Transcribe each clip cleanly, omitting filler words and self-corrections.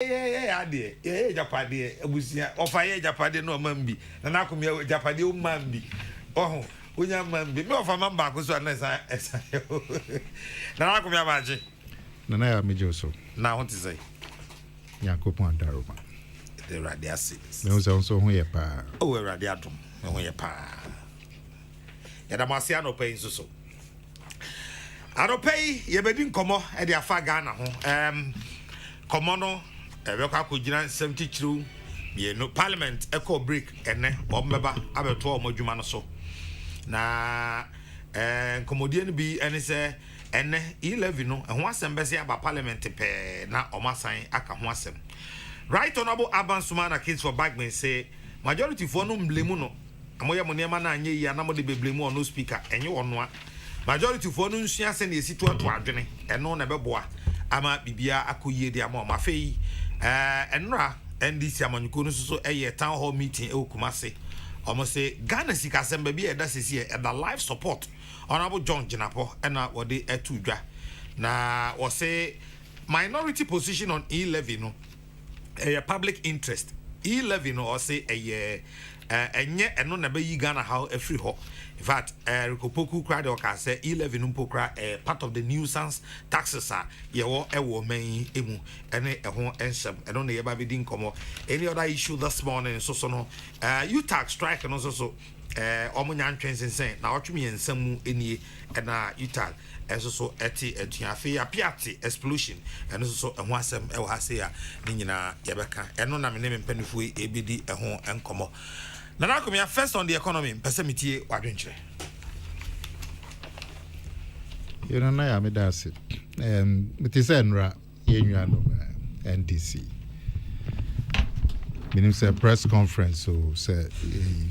Yeah, Japade, Abusia, or Fire Japade no mambi, and I come here Japade mambi. Oh, when your mambi, no for Mamba was one as I. Now I come here, Magic. Nana Mijoso. Now what to say? Yankopon Daruma. The radiasis. No, also here, pa. Oh, a radiatum, and we pa. Yadamasiano paying so. I don't pay, you bedin como at the Afagana. Comono. Eweka kujina 72 ye no parliament echo break ene omeba abeto omodwuma no so na komodie no bi ene se ene e-levy no ho asem bese aba parliament pe na omasan aka ho asem. Right Honorable Abansuma na case for Bagman say majority for no mblemu no amoye mo nema na anye yi anamo de beblemu on no speaker enye wono a majority for no nsua se na esitu ato adwene eno na beboa ama bibia akoyie de ama mafei enra NDC amanyuko no so town hall meeting e Kumasi almost say Ghana sika sembe bi eda sisi e da live support Honorable John Jinapo na wode etudwa na we say minority position on e-levy no a public interest e-levy no or say enye eno na be yi Ghana how every ho. In fact, Kokrokoo cried or say e-levy no pokra part of the nuisance taxes are yewo ewo main emu ene ehon ensem eno na yeba bidin komo any other issue this morning so no you tax strike and also so omunyan twensen na otwemi ensam enie na you tax so eti etuafe apiati explosion eno so ehon asem ewo hase ya ni nyina yebeka eno na me ne mpanifu ebidi ehon enkomo. Nana come first on the economy, Pesamitie Wadrinche. You know, I am a dasset. It is Enra, Yenuano, NDC. Meaning, say press conference, so say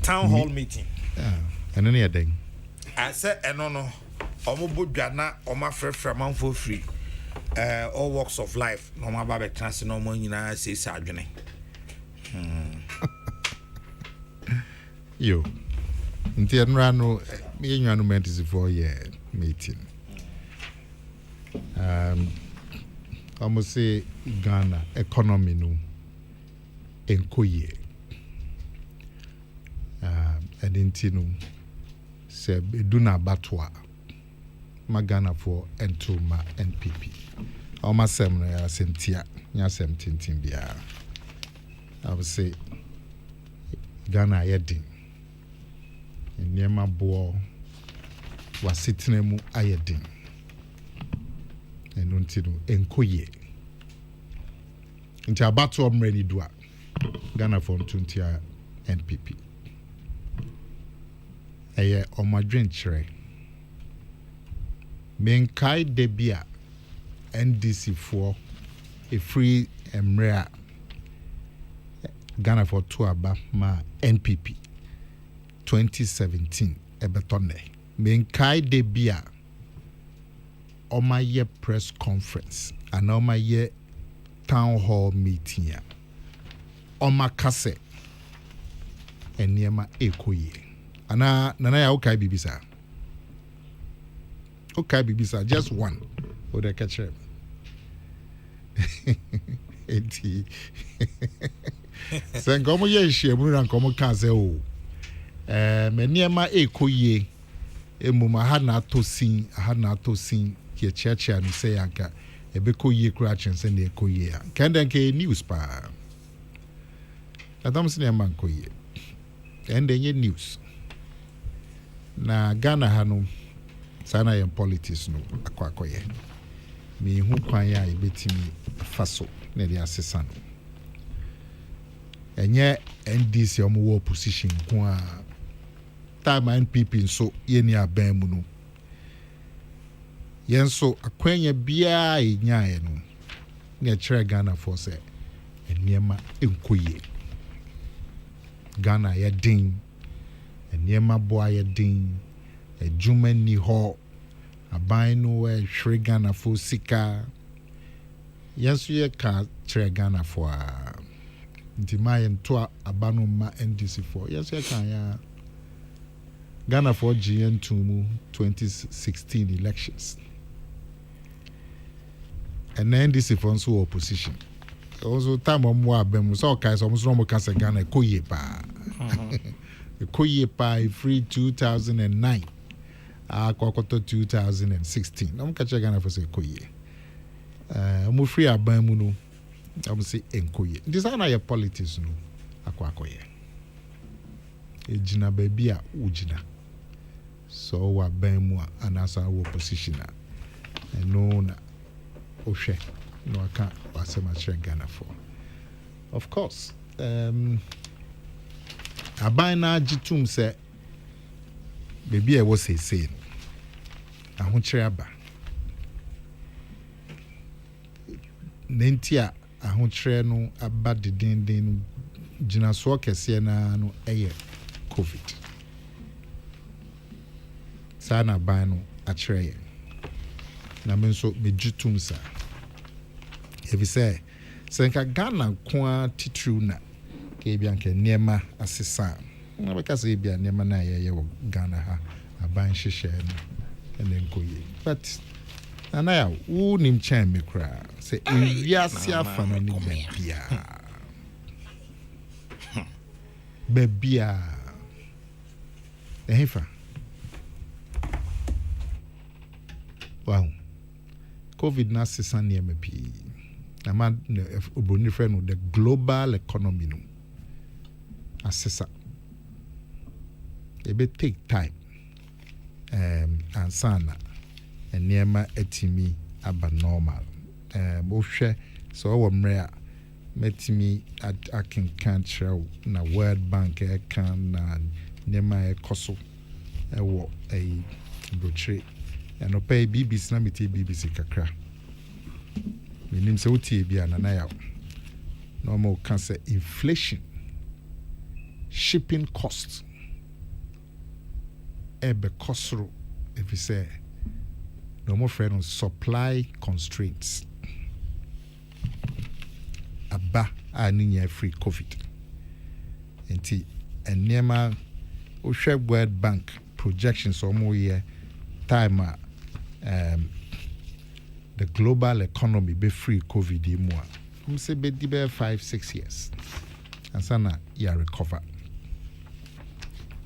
town hall meeting. And any other thing. I said, and no, Omobu Jana, Oma Freman for free. All walks of life, no more Babette Trans, no more, you know, say Sargent. Yo, in the Enrano, me and you meant is 4-year meeting. Almost say Ghana economy no enkoye. Edintino se beduna batwa magana for entoma NPP. Almost sem no ya sentia, ya sem tintin bia. I would say Ghana yedin. Nyema bo wasitene mu ayedin eno ntino enkoye nti abato omreni dua Ghana for 20 NPP eye omadwen kire menkai debia NDC for a free emrea Ghana for 2 aba ma NPP 2017 ebetone menkai debia omaye press conference and omaye town hall meeting omakase eniema ekoye ana nana ya okay bibisa just one o de catch enti sen komo ye hye mu na komo ka se o meniema ekoye emuma ha na atosin ye church and say yanka ebekoye kura chense na ekoye a kenden ke news pa adam sine man koye endenye news na Ghana hanu sana yen politics no akwakoye me hu kwan ya ebetimi faso na dia asesa no enye NDC omo opposition kwa time NPP so yeni aban mu no yenso akwanya bia enyae no na kire Ghana for say eniema enkoye Ghana ya din eniema boa ya din ejuma ni ho aban no hwe Ghana for sika yenso ye ka kire Ghana for ndimaye nto abano ma NDC for yenso ye kan ya Ghana for GN2 2016 elections. And NDC for also opposition. also time on more bem so guys almost no more can say Ghana koye pa. Koye pa free 2009. Kokoto 2016. I'm catch Ghana for say koye. Mo free aban mu no. I'm say enkoye. This are your politics no. Akwakoye. Ejina baby a ujina. So wa ban mu anasa wo position a. No na ohwe. No, I can't pass much Ghana for. Of course, I buy now Jitum say, baby, I was saying, I won't share ba. Nentia, I won't share no about the din Jina Swaka Siena no air COVID. Sana buy no a tray. Namen so me Jitum sa. If you say, Senka Ghana kwa titru na kebianke niema asesa. Na because ebia niema na ye Ghana ha aban hihye no ene nkoye. But anaya wo nim chan me kra say ewiase afa no ni bebia. Bebia. Ehifa. Wow. COVID na sesa niema pi. Man, the global economy no assessor. It may take time. And sana and nearma etimi aba normal. Moshe so our mrea metimi at akin can't show na World Bank can na nearma koso a brochure and no pay BBC na miti BBC kakra. Meaning so be an normal cancer inflation, shipping costs, ebe kosro, if you say no more friend on supply constraints. Aba aninya free COVID. Enti enema Oshe World Bank projections or more year time the global economy be free COVID more. I'm say be 5-6 years. And sana ya recover.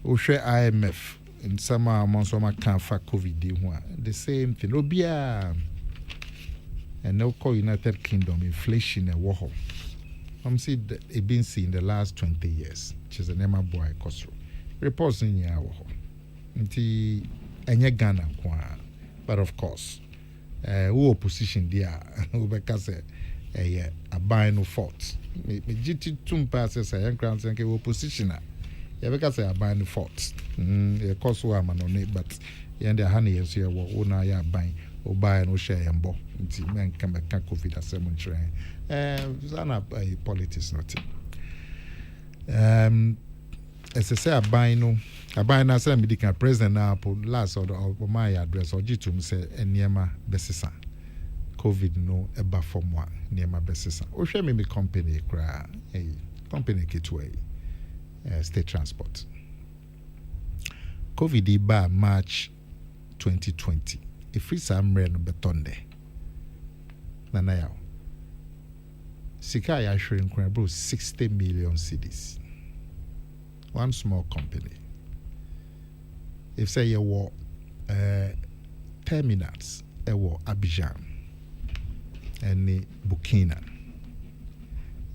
Oshe IMF in summer months can't for COVID more. The same thing. Obia and now call United Kingdom inflation and war. I'm say it been seen the last 20 years. Which is a name boy Kosro. Reports in ya war. Nti enye Ghana kwa. But of course who opposition there because a buy no fault me GT tum passes a crown say opposition ya because a buy no fault e cause wa man on it but ya dey hand yes here wo na ya buy o buy no share yambo nti men kan be kan COVID asem nchre sana politics nothing as I say a buy na say me the president now last or my address or jitum say eniema besisa COVID no eba from one niema besisa o hwe me company kra company kitwe state transport COVID ba March 2020 if it's amre no betonde na yaw sika ya hwe nkra bro 60 million cedis. One small company. If say you were terminals, you Abidjan, any Burkina,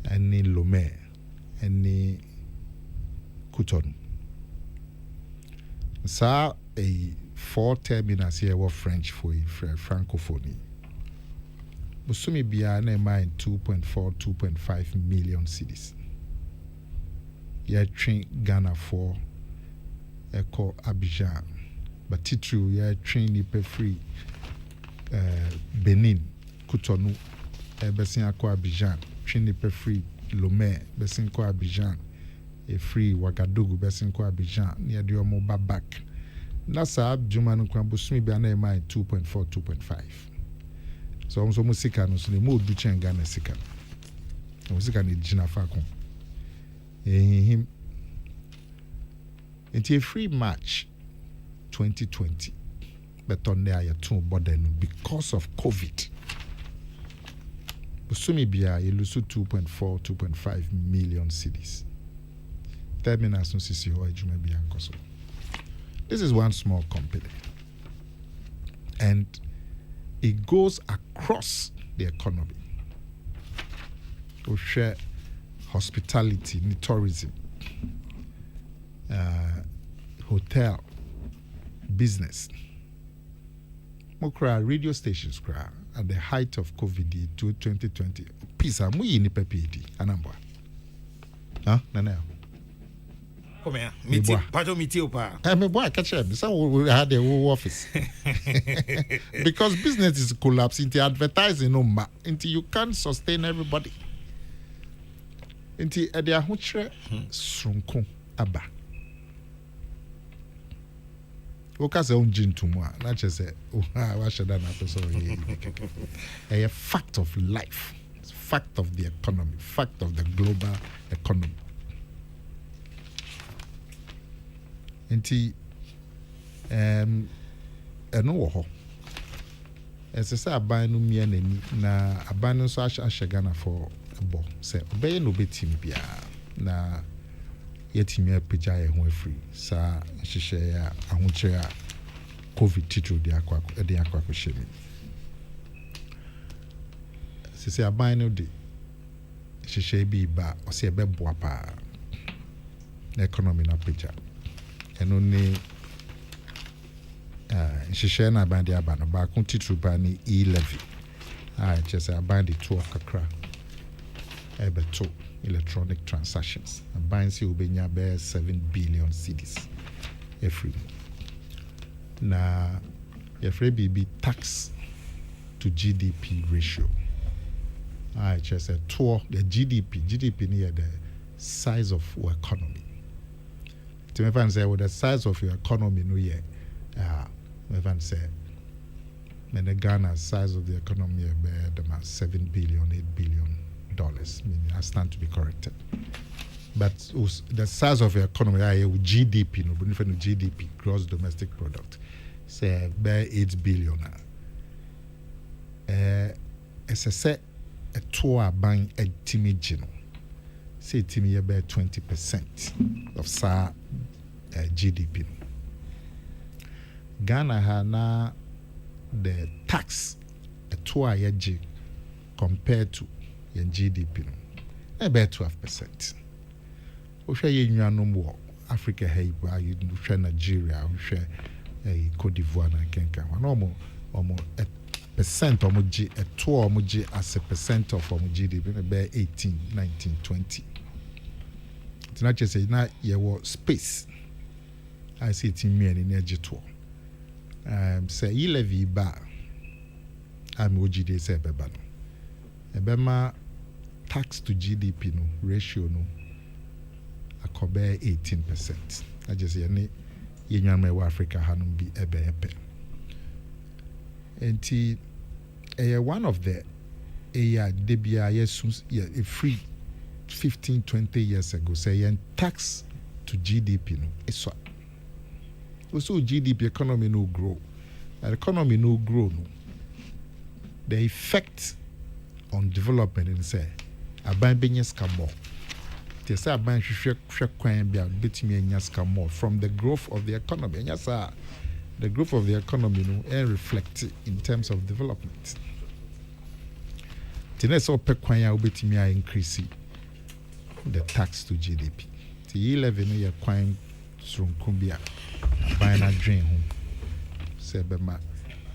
any Lomé, any Cotonou. So a 4 terminals here were French for Francophonie. Busumi biya na mind 2.5 million cedis. Ya train Ghana for Echo Abidjan, but Titru ya train nipe free Benin, Cotonou, besin ako Abidjan, train nipe free Lomé, besin ko Abidjan, free Ouagadougou, besin ko Abidjan, near the Omo Babak. Nasa Jumanu Kwambusumi Biana mai 2.5. So almost musika no so the mo duchen Ghana sika. Musika ni jina fakon. Him until free March 2020 but on there you two border because of COVID Busumi bia you lose 2.4, 2.5 million cedis. Terminals no sisi ho adwuma bia nkoso. This is one small company. And it goes across the economy. We share hospitality, tourism, hotel, business. Mokra radio stations kra at the height of COVID 2020. Pisa mu yi ni pepedi anambwa. Nana. Come here. Meeting opa. Me boy catch him. So we had a whole office. Because business is collapsing into advertising into you can't sustain everybody. Into ade ahokyere sronko aba. Woka se unjin tumu a na che se wa sheda na person ye. A fact of life, fact of the economy, fact of the global economy. Nti eno wo ho esese aban no mia nani na aban no so ahye Ghana for bo se obeye no betim bia na yetimi apagya ye ho afiri sa hyehyɛ ya ahokyere a covid titro de akwa hye mi sese aban no de hyehyɛ bi ba ɔse ɛbɛboa pa na economy na apagya eno ni hyehyɛ na aban de aba no ba ko titro ba ni e-levy kyerɛ sɛ aban de to kakra to electronic transactions. A bank say obenya bear 7 billion cedis every. Na every be tax to GDP ratio. I just said the GDP near the size of our economy. To me fan say with the size of your economy no year. Me fan say the Ghana size of the economy bear the 7 billion, 8 billion. Meaning I stand to be corrected. But the size of the economy, GDP, no, but GDP, gross domestic product, say bear 8 billion. As I said, a tour buying a timmy geno. Say timmy bear 20% of sa GDP. Ghana ha na the tax a tour yeji compared to GDP no about 12%. We share nuanom wo Africa hey ba you share Nigeria, we share Cote d'Ivoire na Kenya. No omo percent omo G a to omo G as a percent of omo GDP about 18, 19, 20. It's not just say na ye wo space. I see it in me and energy to. Say e-levy ba am OGD say beba no. Ebema tax to GDP no ratio no akobe 18%. I just say any yenyanme Africa hanum bi ebe. Enti one of the debia yesus a free 15 20 years ago say tax to GDP no eso. Also GDP economy no grow. The economy no grow no. The effect on development and say aban benya scam they say aban hwehwe kwan bia betimi anya scam more from the growth of the economy and yes the growth of the economy no reflect in terms of development tene so pe kwan ya betimi increase the tax to GDP the e-levy no ye kwan sronko bia aban na dwen ho say be ma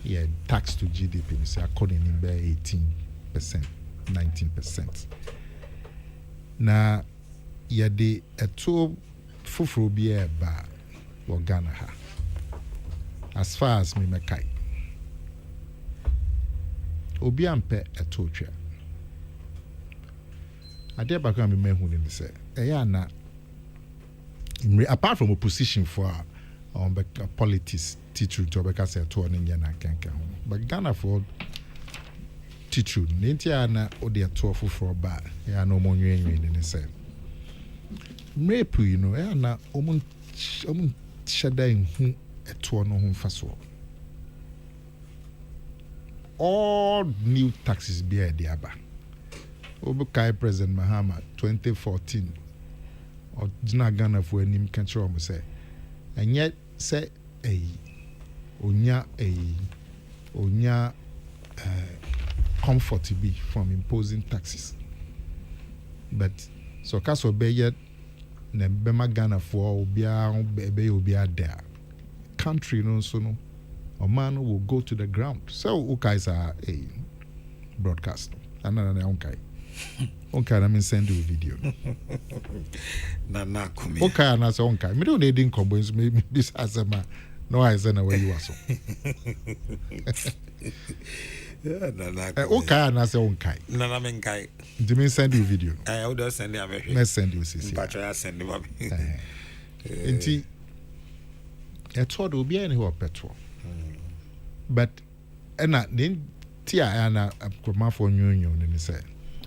ye tax to GDP no say according in be 18%, 19%. Na yade eto fufuro bi ba wo Ghana ha. As far as me mekai. Obi ampe eto twa. Ade ba kan me mehu ni say na apart from opposition for politics teacher to be say to on nya na kankan ho. But Ghana for teacher nentia na ode ato foforo ba ya na omonwenwen ni say rape you know ya na omun shada hu eto no ho mfaso all new taxes be there aba Obukai President Mahama 2014 or Jina Ghana for him control say. And yet say onya comfort to be from imposing taxes. But so kaso be yet ne bema Ghana for obia there. Country no so no a man will go to the ground. So ukais are a broadcast. Another unkai. Okay, let me send you a video. Okay, and I say okay. Me don't need incombos. Maybe this as a man. No, I say no where you are so. Okay, and I say okay. Nana menkai. Do me send you a video? I would send you a video. Let's send you a CC. But I send you a video. Inti, I thought will be anywhere petrol. But, and I didn't. Tia ana akoma for nyonyo ne say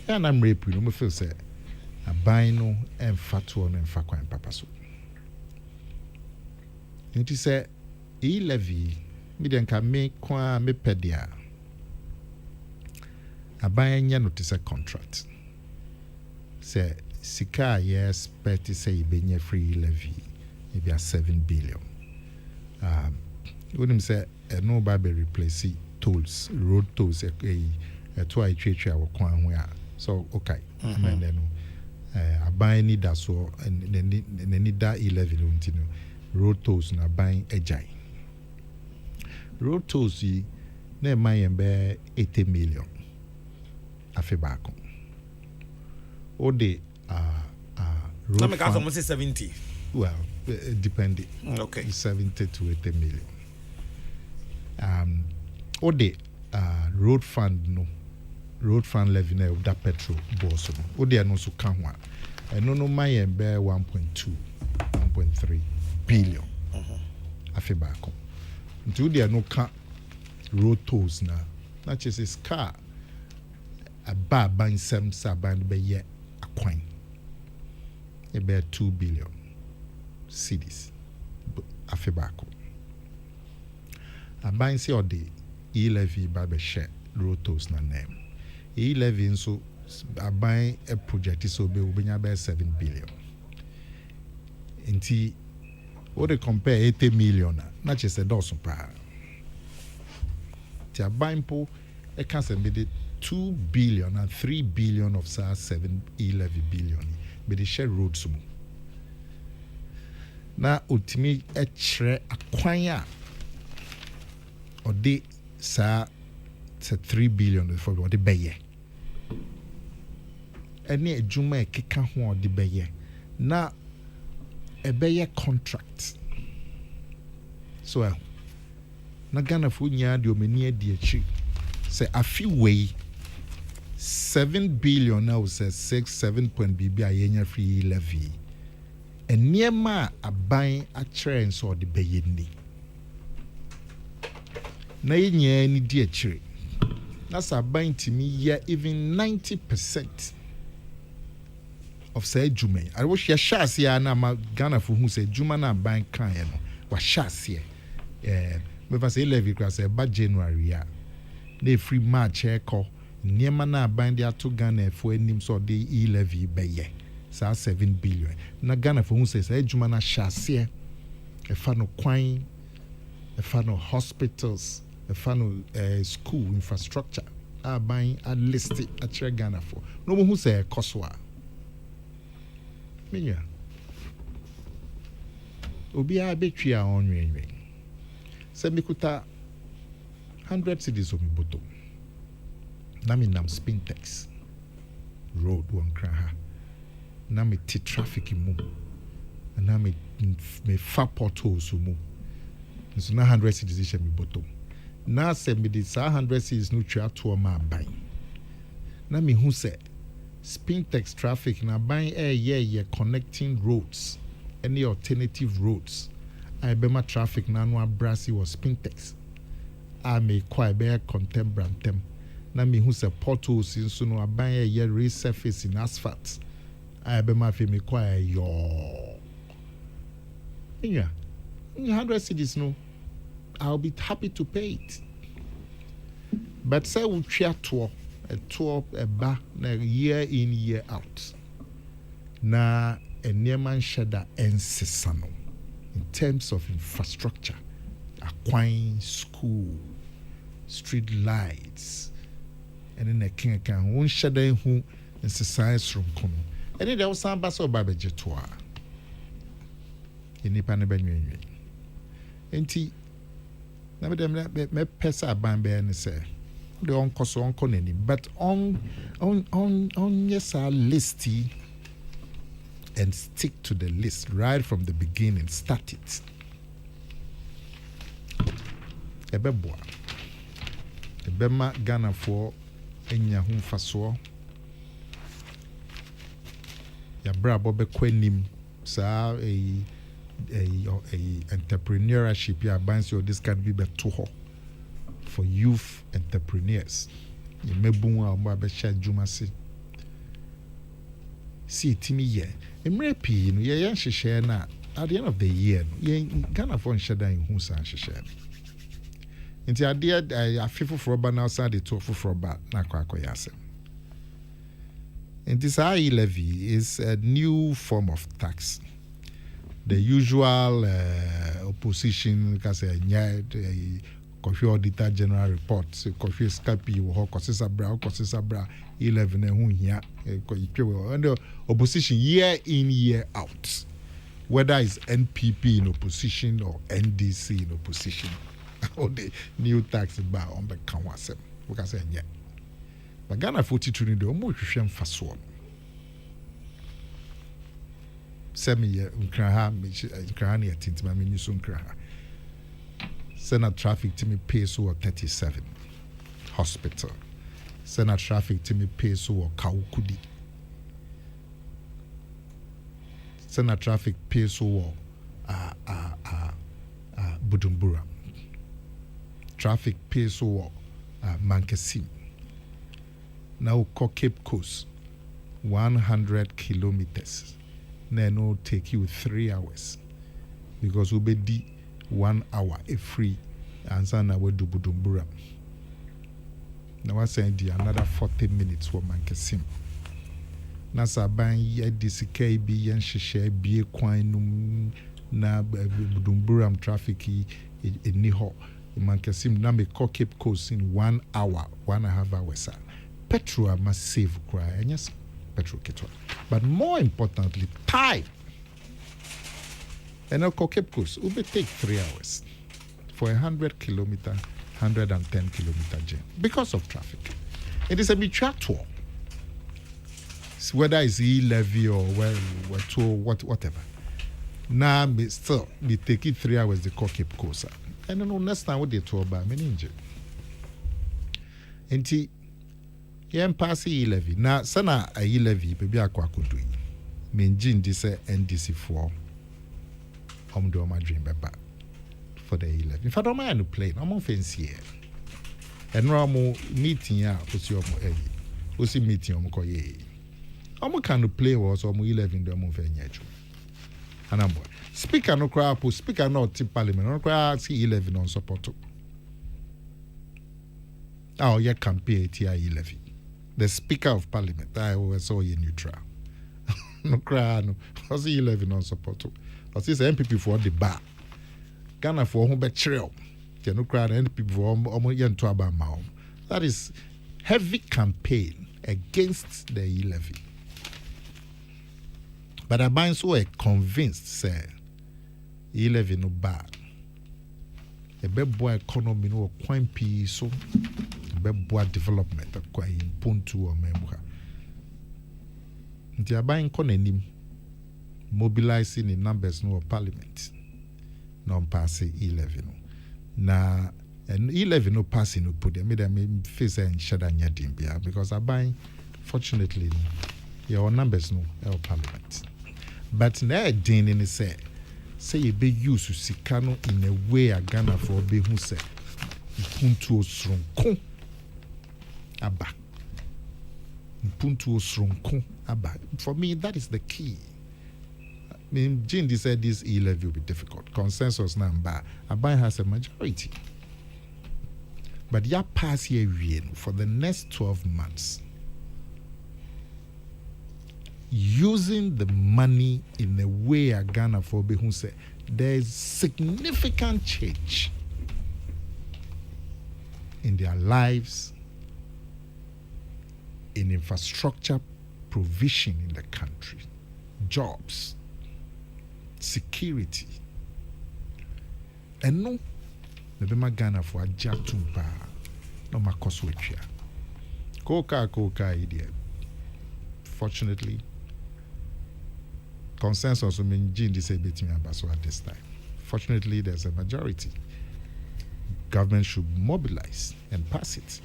and I'm rape no me feel say aban no emfa to no emfa kwan papa so it say e-levy me den ka me kwa me pedia aban nya no say contract say sika yes pet say benya free e-levy maybe a 7 billion when him say no ba be replace tolls, road tolls, a twice church our coin where so okay. And then I buy need that so and then need that e-levy road tolls na buying a jai. Road tolls ne my be 80 million. Afe back. Or the road. Let me count almost 70. Well, depending. Okay. 70 to 80 million. Or the road fund levy na that petrol boss no o dey no so ka ho a eno no man yen be 1.3 billion afi back nti o dey no ka road tolls na chese car aba ban sem sa ban be ye akwan e be 2 billion cedis afi back aban say o dey e-levy by share road tolls na name. E-levy nso aban a project so be obenya be 7 billion. Nti what they compare 80 million na just a dozen pa. Ti aban po e can say be 2 billion and 3 billion of sa 7 e-levy billion be the share roads mo. Na ultimate e chere akwan a odi sa 3 billion for what the beye any ejuma e keka ho the beye na e beye contract so na Ghana fo nya de omani adi achi say afi wey 7 billion now say 7 point bb ayenya free levy eniema aban a trend so the beye ni na yenye ni di achire na sa ban timi ya even 90% of say juma I wish ya shase ya na ma Ghana for who say juma na ban kan ya no wa shase me fa say levy class ba January ya na free March e ko niema na ban dia to Ghana for anim so de e-levy be ye sa 7 billion na Ghana for who say juma na shase e fa no kwan e fa no hospitals a fan school infrastructure are buying a list at Ghana for no one who say Koswa. Minya Obi a betria on you. Semikuta 100 cities of Miboto. Nami nam Spintex road one kraha. Nami ti traffic mu. Nami me fa potholes mu. So na 100 cities in Miboto. Na se me di 100 cities no twa to ma ban na me hu se Spintex traffic na ban ye connecting roads any alternative roads I be ma traffic na no abrasi was Spintex a me kwa be contembrantem na me hu se potholes nso no aban ye resurface in asphalt I be ma fe me kwa yo yeah 100 cities no I'll be happy to pay it. But say we try to a tour a ba year in year out. Na a nearman shada ensesano in terms of infrastructure, acquiring school, street lights, and then a king can one shada who in society from Kono. And then there was some basso babajetua in Nipanabany. Enti, never them me pesa bambe and say the uncle so uncle any, but on yes, our listy and stick to the list right from the beginning. Start it. Ebeboa. Ebema Ghana for enya hu faso. Ya bra bobe kwenim sa a entrepreneurship ya bansi or this can be beto ho for youth entrepreneurs. You mebun a mo abesha djuma se. See timi ye. Emre pi no ye yan hwehwe na at the end of the year ye Ghana for nhyeda in hu san hwehwe. Nti ade afifo for ba na outside the two for ba na kwakoya asem. And this e-levy is a new form of tax. The usual opposition, because Kofi Auditor General report, Kofi Scapi, Kosisa e-levy, and the opposition year in, year out. Whether it's NPP in opposition or NDC in opposition, or the new tax bar on the Kawasem. Because but Ghana 42 ni do mo hwehwem faso. Semi ye nkraha na yatintima me nyuso nkraha. Senate traffic to me pay so 37 hospital. Senate traffic to me pay so Kawukudi. Senate traffic pay so Bujumbura. Traffic pay so Mankasim. Now Cape Coast 100 kilometers. Then it'll take you 3 hours because we'll be 1 hour a free and so now we do Bujumbura. Now I send you another 40 minutes for Mankasim. Nasa ban ye DCK be yen shisha be quine na Bujumbura traffic in Niho. Mankasim na me Cape Coast in 1 hour, 1.5 hours. Petrol must save cry, and yes, petrol kettle. But more importantly, time. And now Cape Coast will take 3 hours for 100 kilometer, 110 kilometer journey because of traffic. It is a mutual. Whether it's e-levy or whatever. Now still be taking 3 hours the Cape Coast. And then next time what they talk about many injured. And yen pass e-levy. Na sana a e-levy bebi akwa kudu. Menjin dise NDC4 do my dream beba for the e-levy. In fact, I'm no plane. I'm on fancy here. And no meeting ya osi meeting omo ko ye. Omo can play was omo e-levy do omo fenyeju. Anambo. Speaker no cry speaker no tip parliament no cry see e-levy non support. Oh, yeah, campaign e-levy. The Speaker of Parliament, I always saw you neutral. No cry, no. I see 11 on support. I see the MPP for the bar. Ghana for home betrayal. No cry, NPP for almost to about Maum. That is heavy campaign against the e-levy. But I bind so convinced, say, e-levy no bad. A bebo economy no quite peace so. Beboa development akwa impuntu o membuka nti aban ko nanim mobilizing the numbers no parliament no pass e-levy no na e-levy no pass no put them me face and shada nya dimbia because aban fortunately your numbers no parliament but na din ni say you be use sika no in a way a Ghana for be hu say impuntu osronko Abba. Puntu osronko Abba. For me, that is the key. I mean, Jindi said this e-levy will be difficult. Consensus number. Abba has a majority. But ya pass here for the next 12 months, using the money in a way a Ghana for who say there's significant change in their lives, in infrastructure provision in the country, jobs, security. And no, maybe my Ghana for a jatumba, no my coswitcher. Koka idiot. Fortunately, consensus will mean Jane disability ambassador at this time. Fortunately, there's a majority. Government should mobilize and pass it.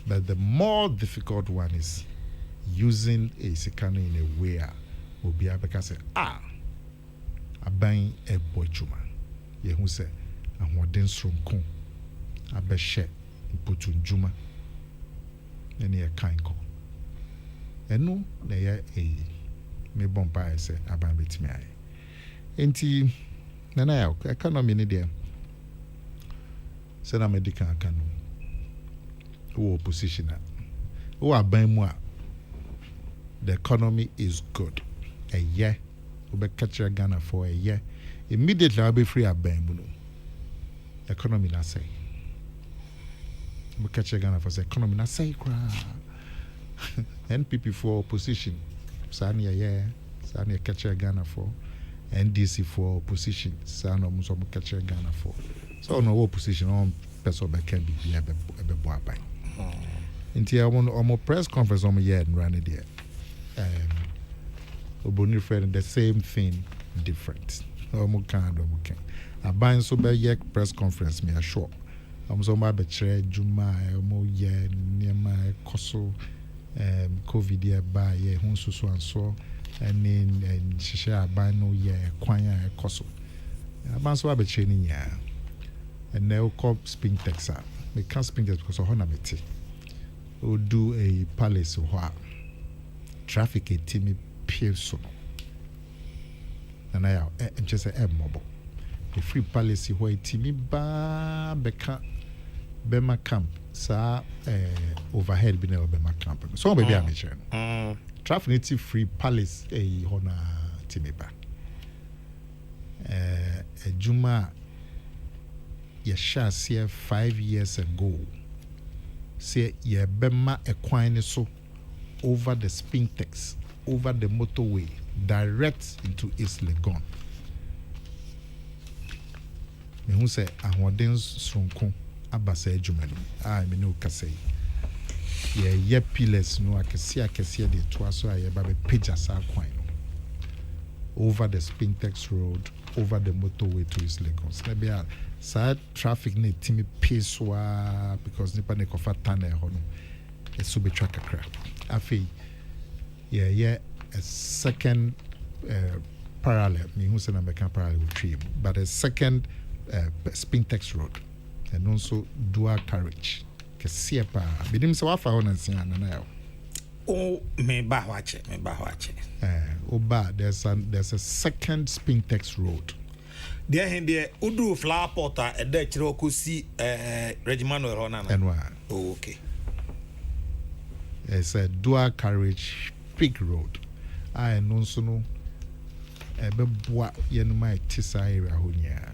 But the more difficult one is using a second in a way will be able to say, I buying a boy chuma. Ye who say, and what then from con, I bet share put to Juma. Any a kind call. And no, they are a me bomba say, I buy with me. Enti, Nana, economy in there. Send a medical canoe. Who opposition who are buying more. The economy is good. A year. We be catch Ghana for a year. Immediately I'll be free at buying. Economy na say. We catch Ghana for the economy na say. NPP for opposition. Sani a year. Sani catch Ghana for. NDC for opposition. Sani almost catch Ghana for. So no opposition on person can be a boy. Until I want almost press conference on my yard and run it there. Oboni friend the same thing, different. Almost kind. I buy so by year press conference me a sure. I'm so my betray Juma mo year near my coso COVID year by year who so and so and then share buy no year kwanya coso. I buy so I betray year. And now call spring Texas. We can't spring Texas because of Honamiti. We'll do a palace or traffic a Timmy Pearson. And I just a mobile. A free palace where Timmy ba beka Bema camp, sa overhead been over Bema camp. So maybe I'm a traffic free palace a Hona Timmy ba. A Juma. Yasha here 5 years ago. Say ye bema equine so over the Spintex, over the motorway, direct into East Legon. Me who say ahwadens sonko abasa ejumani. Me no kase. Ye pillars no akese de to so aye ba be page asa kwan no. Over the Spintex road, over the motorway to East Lagos. Maybe sad traffic need Timmy pace because nipa ne kofa tana ho no. Eso be track akra. Afi a second parallel. Me who say na make parallel with tree, but a second Spintex road and also dual carriage. Kesiya pa. Bidim se wafa ho na nsia na na. Oh, me ba wache. There's a second Spintex road. There hindi udu flower porter e de chiro ko si Regimano Rona na. Oh, okay. It's a dual carriage big road. I know so no ebe boa ye no mai tisa area ho nya.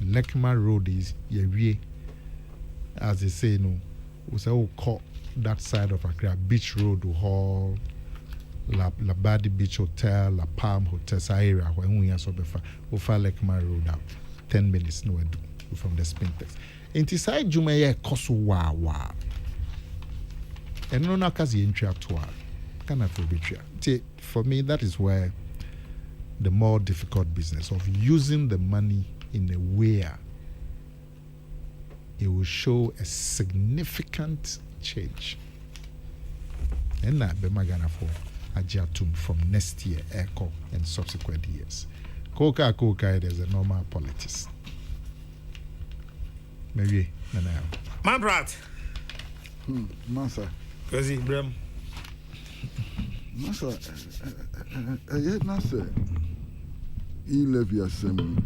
Lekma road is ye as they say no we say we call that side of Accra Beach Road Hall, La Badi Beach Hotel, La Palm Hotel area where we are so before we far Lekma Road out 10 minutes no do from the Spintex. Inside Jumaya koso wa and no nakazi entry up to kind of betray. For me that is where the more difficult business of using the money in a way it will show a significant change. And that be magana for Ajatum from next year, ECO, and subsequent years. Kokrokoo, there's a normal politics. Maybe, Nana. My brat. Master. Cause Bram. Master, Master, e-levy assembly.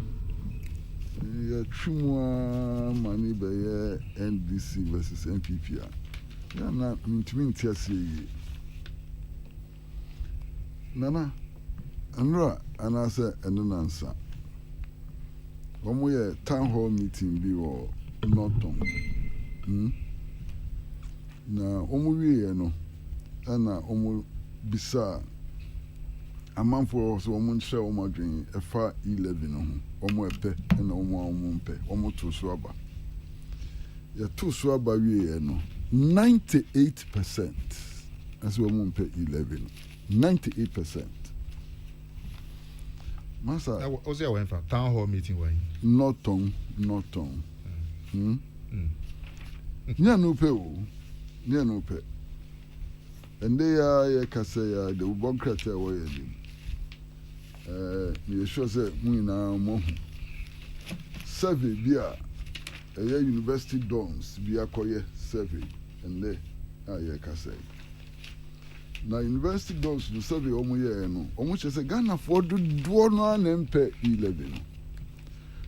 Chumwa money by NDC versus NPP. Yeah, na minti Nana, Andra, and I said, and an answer. When we a town hall meeting be or not on. Na we no, and bisa. A man for so much share my dream, a far e-levy no, almost a pet and almost pay, almost two swabber. You're two swabber, no 98% as we won't pay e-levy. 98%. Master, I was there went for town hall meeting. Why? Not on. Near no pay, near no pay. And they are a Cassia, the Bunkrat away. You sure say, Muna survey, beer, a university dorms, beer coyer survey, and they are a Cassia. Now, university dorms to survey almost as a Ghana for the Dwana and pay e-levy.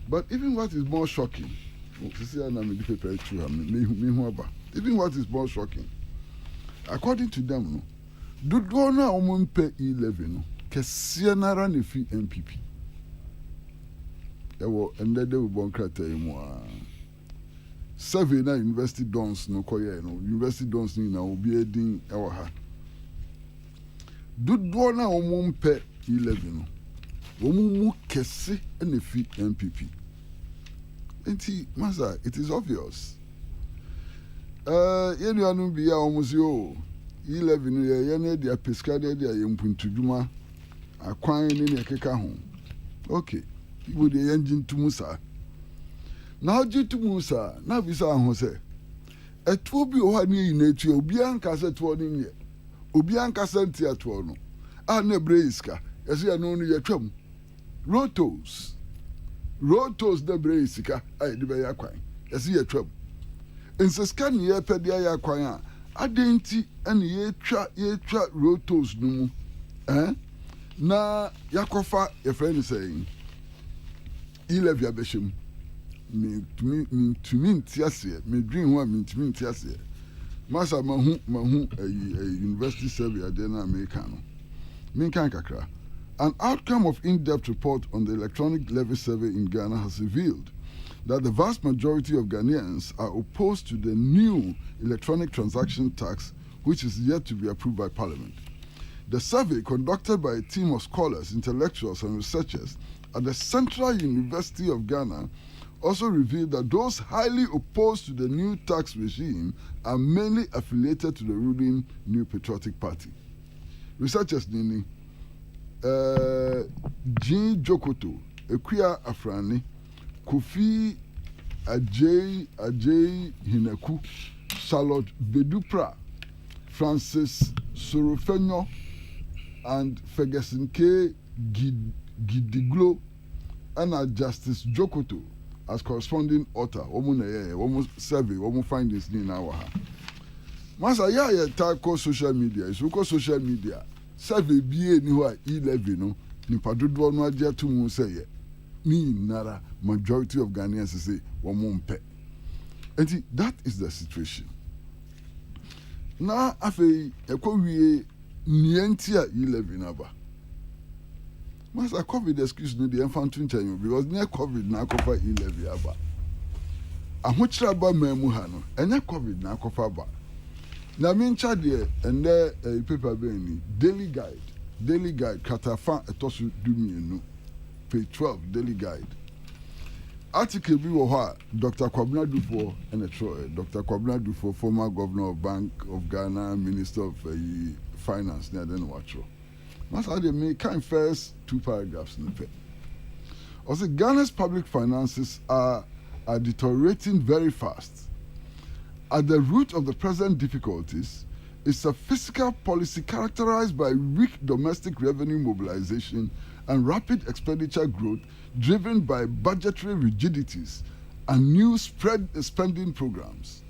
But even what is more shocking, even what is more shocking, according to them, do Dwana pay e-levy. Kesianara ne fi MPP. Ewo endede we bon krata emu a. Survey na university dons no koye no. University dons ni na obi edin ewo ha. Dodo na omo mpe e-levy no. Omo mu kese ne fi MPP. Enti masa, it is obvious. Yenu anu biya omo si o. E-levy no ye na dia pescade dia yempuntuduma. Akwan ni ne keka ho. Okay. Ibo de engine tumusa. Na oji tumusa, na bisa ho se. Etuo bi o ha ni na etu obi anka se tuo ni ne. Obi anka se ntia tuo no. A na breiska. Ese ya no no ye twam. Rotos de breiska. Ai de be ya kwan. Ese ye twam. Enseska ni ye pede ya kwan a. Adenti ene ye twa rotos no mu. Na yakofa your friend is saying e-levy abeshim me to me ntiase me dream one me to me ntiase masa mahu a university survey at na America no me kan kakra. An outcome of in-depth report on the electronic levy survey in Ghana has revealed that the vast majority of Ghanaians are opposed to the new electronic transaction tax, which is yet to be approved by Parliament. The survey, conducted by a team of scholars, intellectuals, and researchers at the Central University of Ghana, also revealed that those highly opposed to the new tax regime are mainly affiliated to the ruling New Patriotic Party. Researchers Nini, Jean Jokoto, Ekuya Afrani, Kofi Ajay Hineku, Charlotte Bedupra, Francis Sorofenyo, and Ferguson K. Gidiglo, and Justice Jokoto as corresponding author. Almost survey, almost findings in our house. Masa ya tako social media. Isuko social media. Survey biye ni wa e-levy no. Ni padodo no agye to mu say ni nara majority of Ghanaians say womo mpe. And that is the situation. Na afei ekowie nienti a e-levy na ba. Masa COVID excuse no the infant change because near COVID na akofa e-levy aba. Ahochira ba mamu ha no enya COVID na akofa ba. Na mincha de ende paper be ni daily guide katafa etosu dumienu page 12 daily guide. Article bi wo ha Dr. Kwabena Dufo and Dr. Kwabena Dufo, former governor of Bank of Ghana, Minister of Finance, na den watcho. Must they make kind first two paragraphs in the paper. Also, Ghana's public finances are deteriorating very fast. At the root of the present difficulties is a fiscal policy characterized by weak domestic revenue mobilization and rapid expenditure growth driven by budgetary rigidities and new spending programs.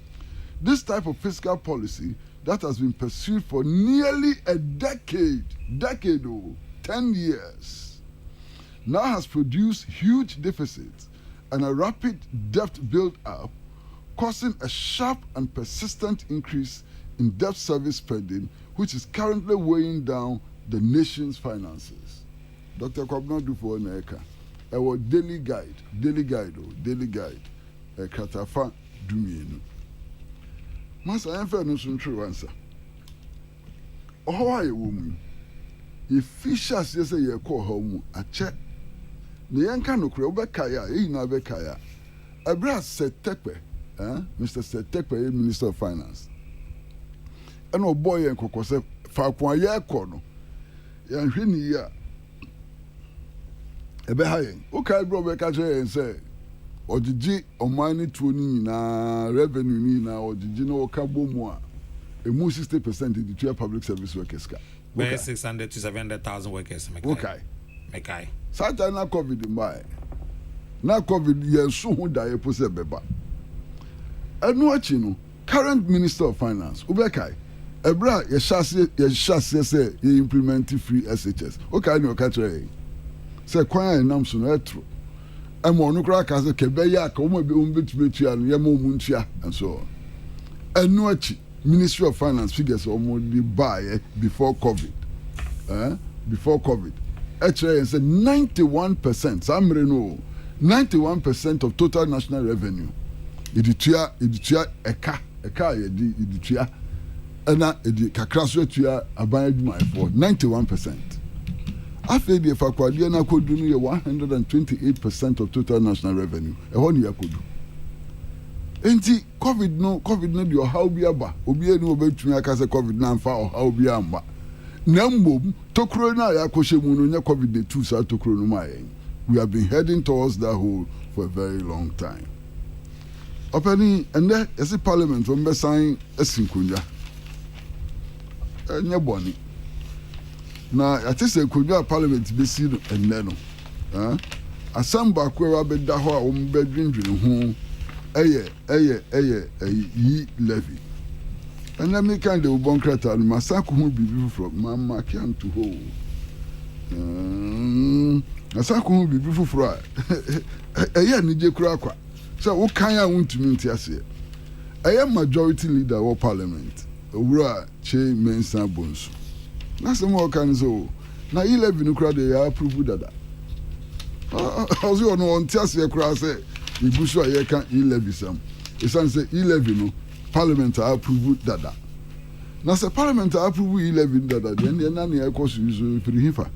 This type of fiscal policy that has been pursued for nearly a decade, 10 years, now has produced huge deficits and a rapid debt build-up, causing a sharp and persistent increase in debt service spending, which is currently weighing down the nation's finances. Dr. Kwabena Dufo Neka, our daily guide, Kratafa Dumienu. Master, I am fair no true answer. Oh, I woman. If Fishers yes a year call home, a check. The young canoe Kaya, na Bekaya. A brass said Tekpe, Mr. Said Tekpe, Minister of Finance. And oh boy and Kokose, 5 year corner. Yan Hini ya. Ebe haye. Okay, bro, Bekaje and say, or the G or money to na revenue ni na or the Gino Cabo Moa. A more 60% in the public service workers. Okay. 600 to 700,000 workers. Okay. Mekai. Sata na COVID mbae. Na COVID yensu hu da ye pose beba. Enu achi no current Minister of Finance Ubekai. Ebra ye shase say ye implement free SHS. Okay ni okatre. Say kwan enam so no etro. Emo no kra ka say kebe ya ka o ma be betbetua no ye ma omuntua and so on. Enu achi Ministry of Finance figures almost buy before COVID. Before COVID. Actually, it's 91%. Some know 91% of total national revenue. Iditia eka iditia. Ena edi kakraswe tuya abayaduma for 91%. After the fakwadia na kodu no 128% of total national revenue. Ehon yakodu. Enti COVID no di how bi aba obi enu obetumi aka se COVID na mfa how bi amba na mbom tokro na ya kohye mu no nya COVID de 2 sa tokro no ma yen. We have been heading towards that hole for a very long time. Openi ende esi parliament on be sign esinkunja enya boni na atise kunja parliament be si no enne no asamba kwa be da ho a wo be dwindwene ho e-levy. And let me kind of bunkrata and Masako will be from Mamma Kian to hold. Masako will be beautiful for a year Nije Krakwa. So, what can I want to mean to say? I am majority leader of parliament. Ura Che Mensa Bonsu. That's the more can so. Now, e-levy no crowd, they are approved that. I was on Tiasia Cross. Ibusu a yekan e-levy sam. Esan say e-levy no parliament approve dada. Na say parliament approve e-levy dada then na na ekosu izo firi hifa.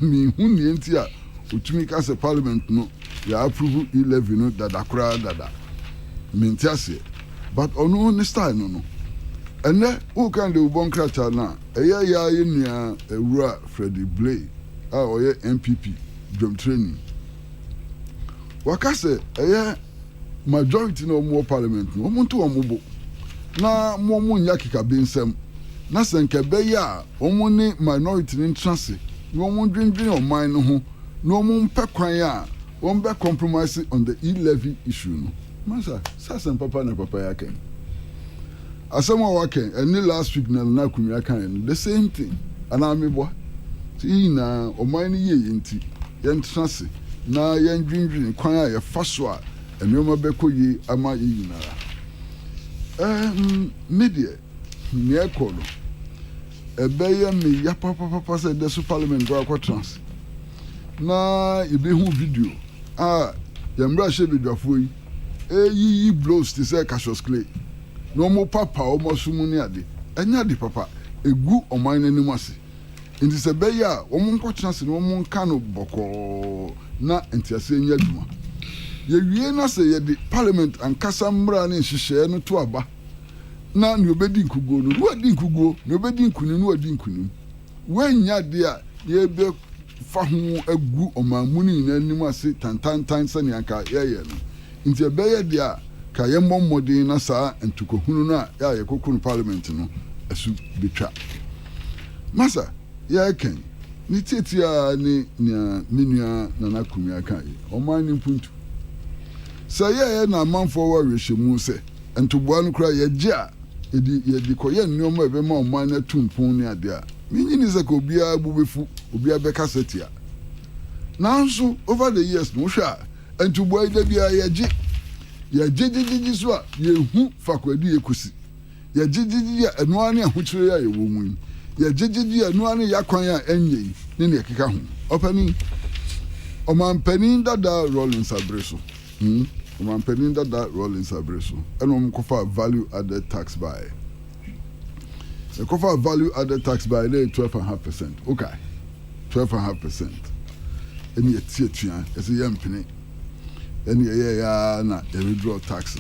Mi hu ni enti a otumi ka say parliament no ya approve e-levy no dada kura dada. Mi enti ase. But ono ne style no. Ene who kan de ubon krata na eya ya ye nua ewura Freddie Blay a oye MPP drum training. Wakase majority no more parliament no omuntu omubo na mo nya kika bensem na senke be ya omuni minority ni trance no mo dwindwin o man no ho no mo mpekwan a won be compromise on the e-levy issue no masa sasem papa na papa ya ken asema waken any last week na kunwa kan the same thing ana amebo ti na o man ni ye nti yen trance na yan dwindwin kwan a ye fa so a enoma bekoyi ama yinara media ne ekolo ebeye me ya papa say the parliament go akwatrans na ibe hu video yamra she bidwafo yi yi blows to say Cassius Clay no mo papa o mo sumu ni ade enya de papa egu oman nanim ase nti se be ya o mo nkwatrans no mo nka no boko na entiase nya duma ye wie na se ye de parliament ankasa mra ne hihye no to aba na ne obedi nkugo no wadi nkugo ne obedi nkunu no wadi nkunu wanya de a ye be fa ho agu omamuni na anim ase tantantan se ne anka ye no nti be ye de a ka ye mmomodin na saa entukohunu no a ya ye kokunu parliament no asu betwa masa ye ken ni titia ni nua na kumia kan oman ni mpuntu say ye na manfo wa rehemu se entoboa no kra ye gye a ye koye nneoma ebe ma oman na tumpun ni ade a minyini se ko bia bubefu obia beka setia nanso over the years no hwa and to boy the bia ya jiji so a ye hu fakwadi ekusi ya jiji ya eno ane ahokyere ya ye wo mu ya jiji eno ane ya kwan a enye ne ne keka ho opani omampani dada Rollins Abreso omampani dada Rollins Abreso eno mkofa value added tax by the cover value added tax by 12.5%. Okay. 12.5%. Any tietia as a young penny. Any na the withdraw tax.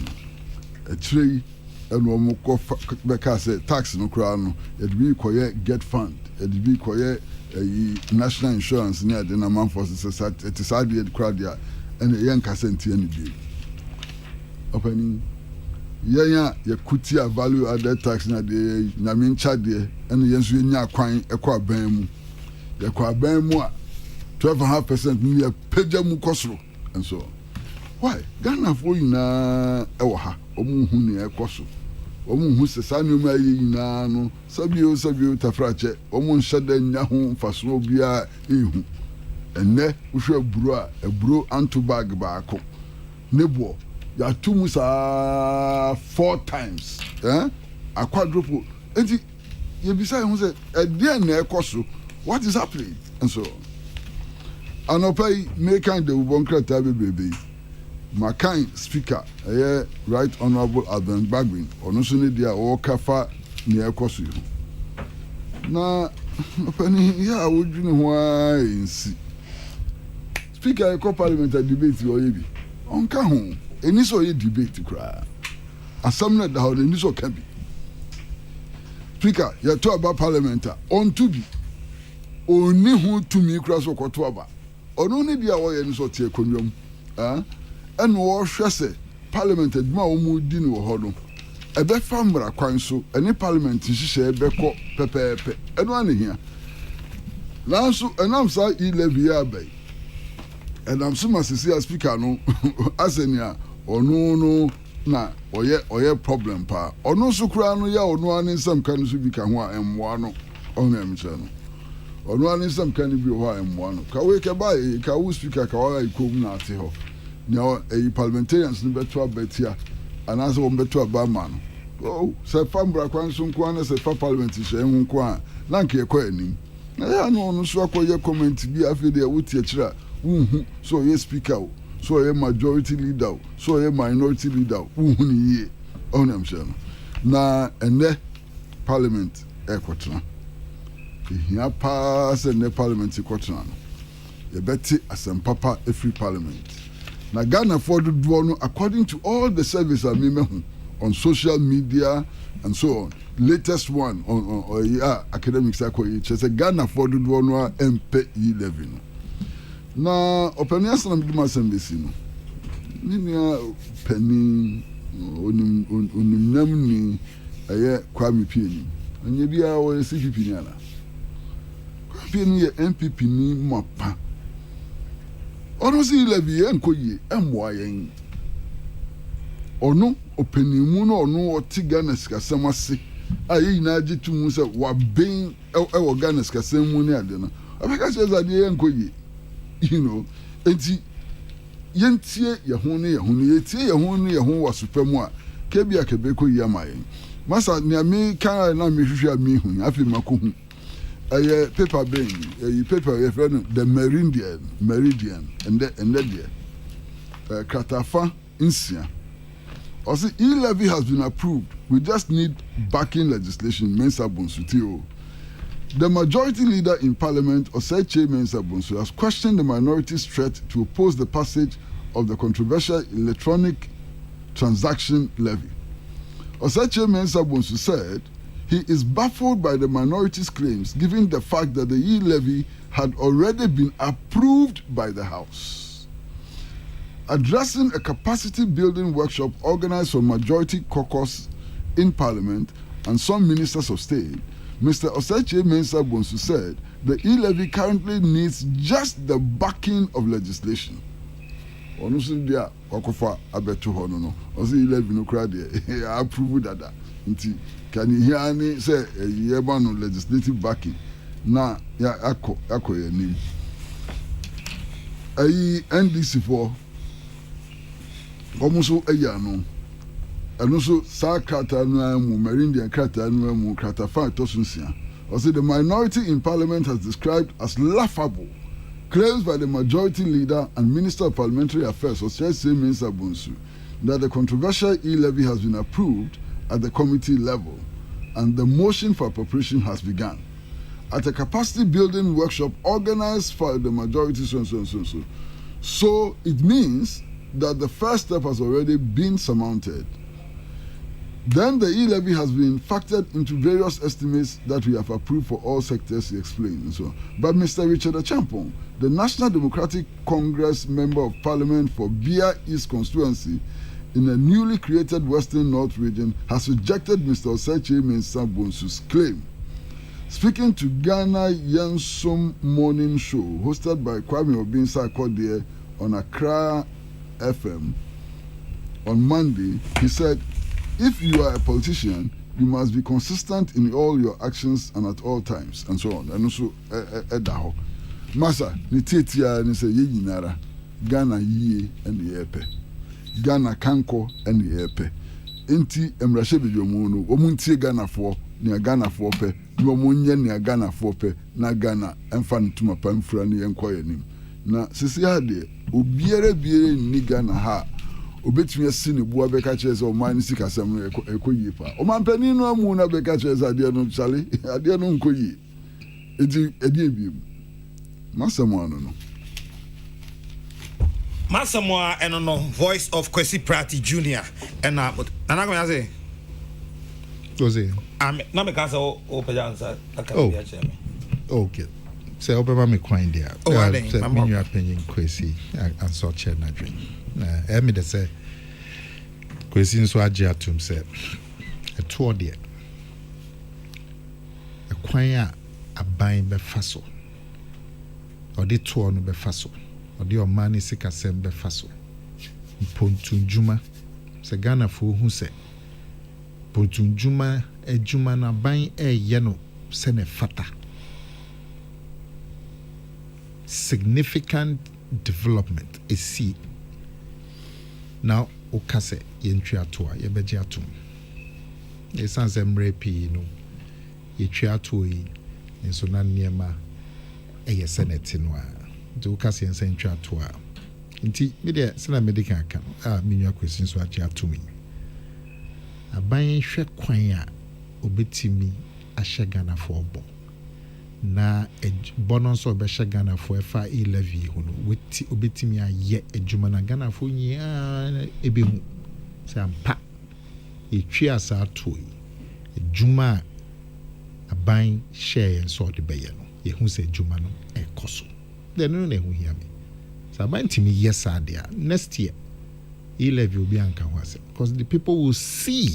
A tree and one more because tax no crown, it be quiet get fund, it be quiet national insurance near the amount for society, it is idea crowd and a young cassenti any bill. Opening. Ya kutia value added tax na de na min chade ene yenso nya kwan ekwa ban mu ya kwa ban mu a 12.5% ni ya peja mu kosoro and so why Ghana for ina ewo ha omu hu ni ekoso omu hu sesa ni ma yi ina no sabio tafrache omu nhyada nya ho faso bia ehu enne uhwe eburo anto bag baako nebo ya two musa 4 times a quadruple and you beside who say a dear na ekoso what is happening and so and opay make kind the bonkrata baby my kind speaker right honorable Alban Bagbin ono so ne dia o kafa na ekoso na opani ya wodwene ho nsi speaker e parliament debate o yebi onka ho eni so ye debate kra asamna da ho eni so can be speaker ya to about parliament on to be oni hu to me kra so koto aba ono ne dia wo ye ni so tie konwam en wo hwese parliament aduma wo mu di no ho no ebe famra kwan so eni parliament hihye ebe ko pepepe eno anehia nanso enam sa e-levy abai enam so masisi a speaker no asenia ono no na oye problem pa ono so kura no ya ono ani nsam kan so bi ka ho a emmoa no ono emche no ono ani nsam kan bi ho a emmoa no ka we ke ba ka wo speaker ka wa ikom na ate ho nya parliamentarians no beto abetia anase wo beto abama no oh se fambra kwan so nko ana se fa parliament hye hu nko a na nke ekọ anim na ya no ono so akoye comment bi afi de wuti akira so ye speaker so ye majority leader so ye minority leader ni ye onam shano na ene parliament ekotena ehia pass ene parliament ekotena no ye beti asempapa every parliament na Ghana for the no according to all the services I mean on social media and so on latest one on academic cycle it's a Ghana for the no MP e-levy no na opinion sana mduma sembesi no ninia pani onim namni aye Kwame Pieni anye bia wo CPP ni ala Pieni ye MPP ni mapa ono si e-levy enkoye emwa yen ono opinion mu no ono oti Ghana sikasem ase ayi na agitu mu se wa ben e Ghana sikasem mu ni ade no abeka se za de enkoye you know enti yentie ye ho wa supremu a kebia kebeko yi amayen masa ne me kan na me hwehwe ami hu afi makohu aye paper ben paper ye friend the meridian and there kratafa insia also e-levy has been approved we just need backing legislation mensa bonsutio. The majority leader in parliament, Oseche Mensah Bonsu, has questioned the minority's threat to oppose the passage of the controversial electronic transaction levy. Oseche Mensah Bonsu said he is baffled by the minority's claims given the fact that the e-levy had already been approved by the House. Addressing a capacity building workshop organized for majority caucus in parliament and some ministers of state, Mr. Oseche Mensah Bonsu said the e-levy currently needs just the backing of legislation. Onusu dia wakofa abeto hono no. Osi e-levy no kra de approve dada. Nti can you hear any say yeba no legislative backing na ya akọ ya ni. Ayi NDC for Almost a year no. And also, Sakata no Merindian Kata no Kata 5,000. Also, the minority in parliament has described as laughable claims by the majority leader and Minister of Parliamentary Affairs, Osese Mensah Bonsu, that the controversial e-levy has been approved at the committee level and the motion for appropriation has begun. At a capacity building workshop organized by the majority, so it means that the first step has already been surmounted. Then the e-levy has been factored into various estimates that we have approved for all sectors, he explained. And so, but Mr. Richard Achampong, the National Democratic Congress Member of Parliament for Bia East constituency in a newly created Western North region, has rejected Mr. Osese Mensah Bonsu's claim. Speaking to Ghana Yensom Morning Show, hosted by Kwame Obinsa Kodie on Accra FM on Monday, he said, if you are a politician, you must be consistent in all your actions and at all times, and so on. And also, Edaho. Masa, ni tetia ni se ye yinara. Ghana ye and the epe. Ghana kanko and the epe. Inti emrashe bijomono. Omuntie Ghana for ni Ghana for pe. Omunye ni Ghana for pe. Na Ghana enfani tuma pamfra ni enkoye nim. Na sisi hade obiere ni Ghana ha. Obetumi asini bua beka cheze o man sika sam no ekoyi pa o man pani no amu na beka cheze ade no chale ade no nkoyi edi ebiem masamo no Masamo eno no voice of Kwesi Prati Jr. and na go say Jose na me ka say o peja answer aka bia che me okay say obeba me kwan dia say me nwa penyin Kwesi answer che na dwen emi de say Kwesi nso agye atum say eto de ekwan a aban be faso odi to no be faso odi o man sika sem be faso pontunjuma se Ghana fo hu se pontunjuma ejuma na ban ye no se ne fata significant development see. Now, okase yentwi atoa yebeji atom. Esanse mrepi no yetwi atoa yi nso na niema eye senate no a. De okase yense ntwi atoa. Nti me de sena medical aka a menwa Kwesi nso achi atom yi. Aban hwe kwan a obetimi ahye Ghana for obo. Na bono so be hye Ghana for efa e-levy ho no weti obetimi aye adwuma na Ghana for nyia ebehu sampa etwi asa atoi adwuma aban share so de beye no yehu se adwuma no ekoso de no na ehu hia me saban timi yes adia next year e-levy will be anka ho ase because the people will see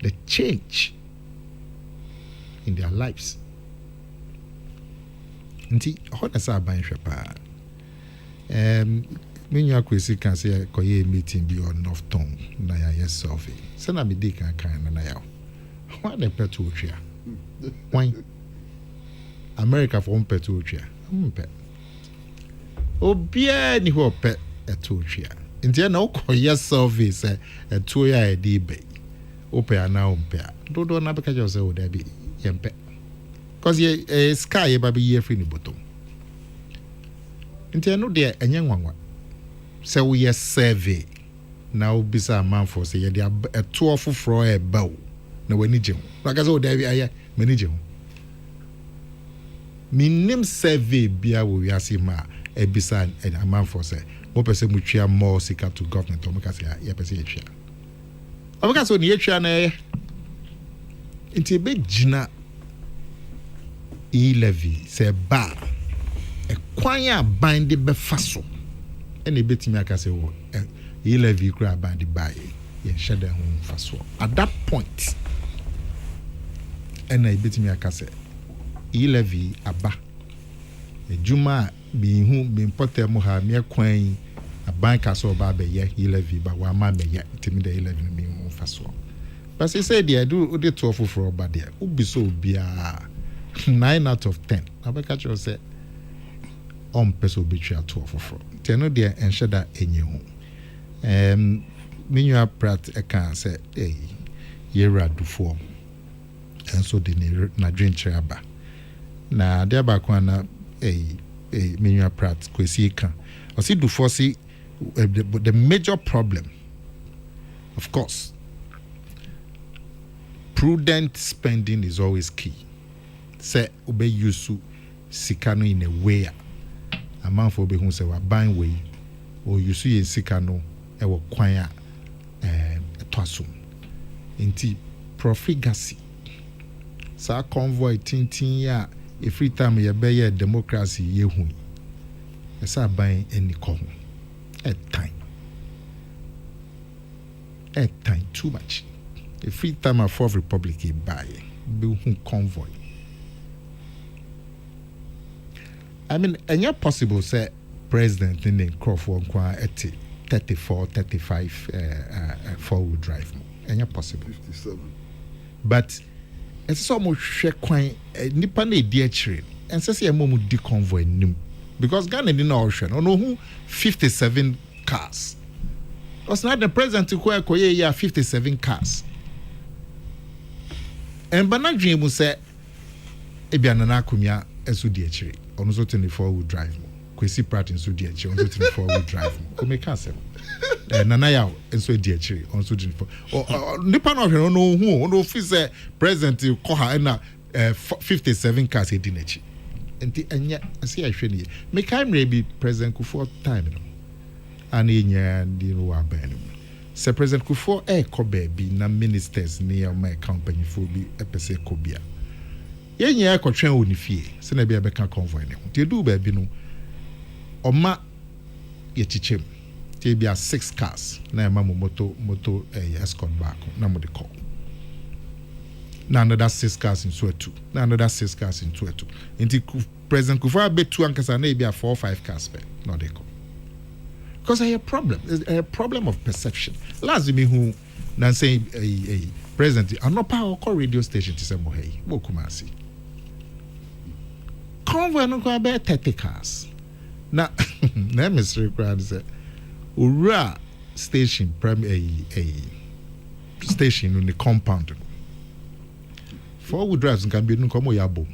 the change in their lives. Nti hot as aban hwe pa menyu Kwesi kan say koye meeting bi on North Town na ya yourself say na me dey kan na ya why the petrol tria why America for on petrol tria mpe obia ni ho pe eto tria nti na koye service eto ya e dey be ope ana ompe dodo na beka jo say o da bi yempe because ye sky ba be ye free ni bottom nti no de enye nwanwa say we survey now bisa man for say ye de eto ofofro e ba o na wani je ho like say o da bi aye mani je ho minim survey bia wo wiase ma e bisa a man for say mo pese mu twia more sika to government o mo ka say ye pese ye twia o mo ka say o ni ye twia na ye nti be gina e-levy say ba e kwan ya ban de be faso ene betimi aka say wo e-levy kura ban de ba ye sheda ho faso at that point ene betimi aka say e-levy aba ejuma bi hu bi importer mo ha me kwan aban ka so ba be ye e-levy ba wa ma me ye timi de e-levy mi ho faso but say dey do the 12 for ba there ubi so bia 9 out of 10. Abeka cho say on peso betray 12 for. Teno there enshada enye ho. Minua Pratt can say, hey, yera do form. And so the na drink aba. Na there back one Minua Pratt kwesi kan. I see do foresee the major problem, of course. Prudent spending is always key. Say obey yusu sikano in a way. A man for be who say wa buying way or yusu yen sikano e wo kwanya twasum. Inti profligacy. Sa convoy tintin ya every time ye be democracy ye hu. Esa buying any ko at time too much. The free time of Fourth Republic buy be convoy. I mean, and yet possible say president in the Crawford at 34, 35 4-wheel drive. And yet possible 57. But it's so much share quite nipa na dear train and says a moment de convoy nim because Ghana didn't know ocean or no who 57 cars. Was not the president to acquire 57 cars. And Banadri will say, Ebianana Kumia, and Sudiachri, on also 24-wheel drive. Kwesi Pratt in Sudiachri, on 24-wheel drive. Omekasem. Nanaya, and Sudiachri, on 24. Or Nipan of you know who, no officer president to Koha and 57 cars he didn't. And yet, I see I shouldn't. Make I maybe President Kufuor time. And in the Ruaben. Sir President Kufuor Kobe be na ministers near my company for be a pese Kobia. Yen ya kotwen oni fie, se na bia beka convoy ne ho. Te do ba bi no. Oma ye chichem. Te bia 6 cars na ma moto escort back na mo de call. Na another 6 cars in Soweto. Na another 6 cars in Soweto. Inti President Kufuor be 2 ankasa na bia 4 or 5 cars be. No de call. Because I have a problem. A problem of perception. Last me who nan say a president I'm not power call radio station to say mo hey mo kumasi. Convoy no go be 30 cars. Na na Mr. Crowd say ura station a station in the compound. 4-wheel drives can be no come ya boom.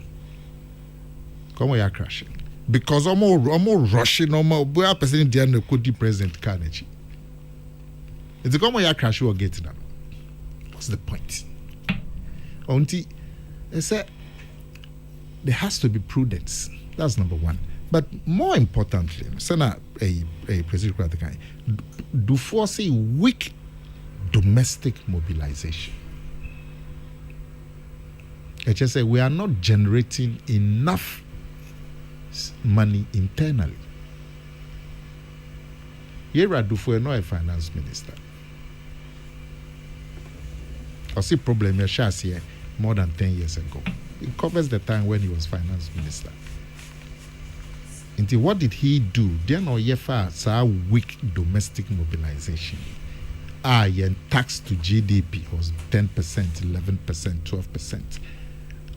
Come ya crashing. Because I'm all rushing, we are person there no could be present carnage. It's a common crash you are getting them. What's the point? Auntie, they said there has to be prudence. That's number one. But more importantly, Sana a president do foresee weak domestic mobilization. I just say we are not generating enough money internally. Yera Dufoe no a finance minister. I see problem here more than 10 years ago. It covers the time when he was finance minister. Until what did he do? Then no yefa sa weak domestic mobilization. Yen tax to GDP was 10%, 11%, 12%.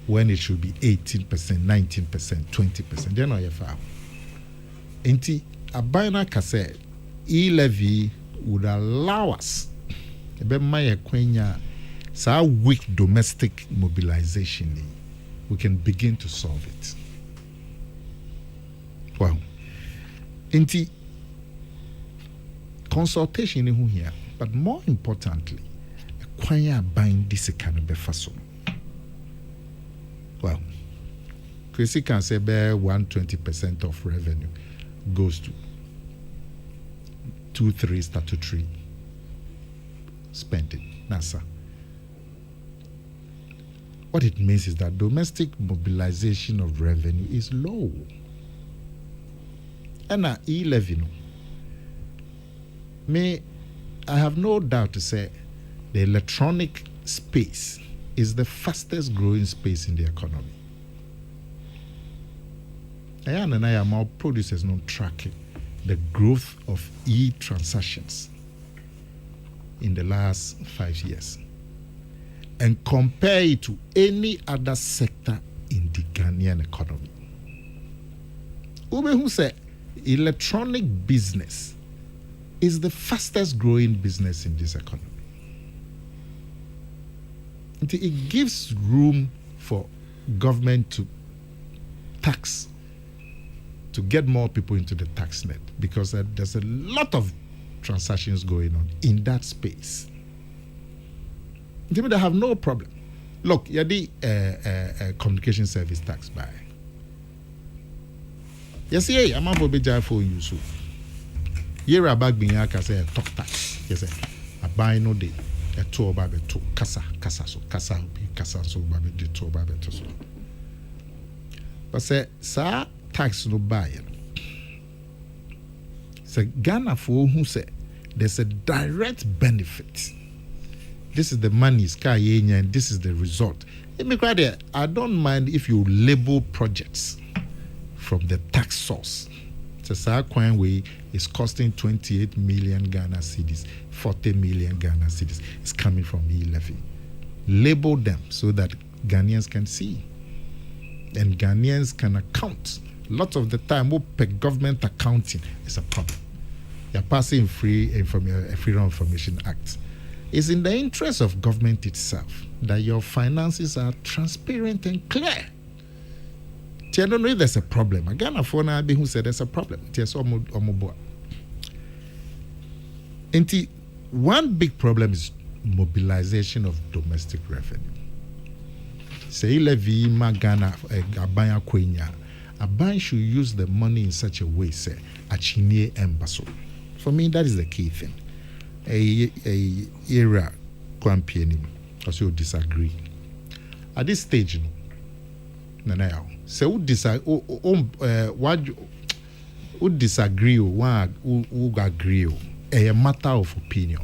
When it should be 18%, 19%, 20%. Then I have. Inti Abina Kase e-levy would allow us so weak domestic mobilization we can begin to solve it. Wow. Inti consultation in here, but more importantly, acquire buying this kind of befasom. Well, Chrissy can say 120% of revenue goes to 2-3 statutory spending. NASA. What it means is that domestic mobilization of revenue is low. And e-levy, I have no doubt to say the electronic space is the fastest growing space in the economy. And I am our producers not tracking the growth of e-transactions in the last 5 years and compare it to any other sector in the Ghanaian economy. Ube who say electronic business is the fastest growing business in this economy. It gives room for government to tax, to get more people into the tax net, because there's a lot of transactions going on in that space. They have no problem. Look, you're the communication service tax by. Yes, yeah, I'm about to be for you. So, you're about being a top tax. Yes, I buy no day. A tour by the two casa so by the two by the two. But say, sir, tax no buy. Say, Ghana for who say there's a direct benefit. This is the money, sky, and this is the result. I don't mind if you label projects from the tax source. So, way is costing 28 million Ghana cedis, 40 million Ghana cedis. It's coming from e-levy. Label them so that Ghanaians can see. And Ghanaians can account. Lots of the time, government accounting is a problem. You're passing Freedom of Information Act. It's in the interest of government itself that your finances are transparent and clear. I don't know if there's a problem. Again, a phone who said there's a problem. One big problem is mobilization of domestic revenue. Say levy Ghana Abaya Kwenya. Aban should use the money in such a way, say, Achine Embassy. For me, that is the key thing. A era campaigning, also disagree. At this stage, now, so who disagree or who agree, a matter of opinion.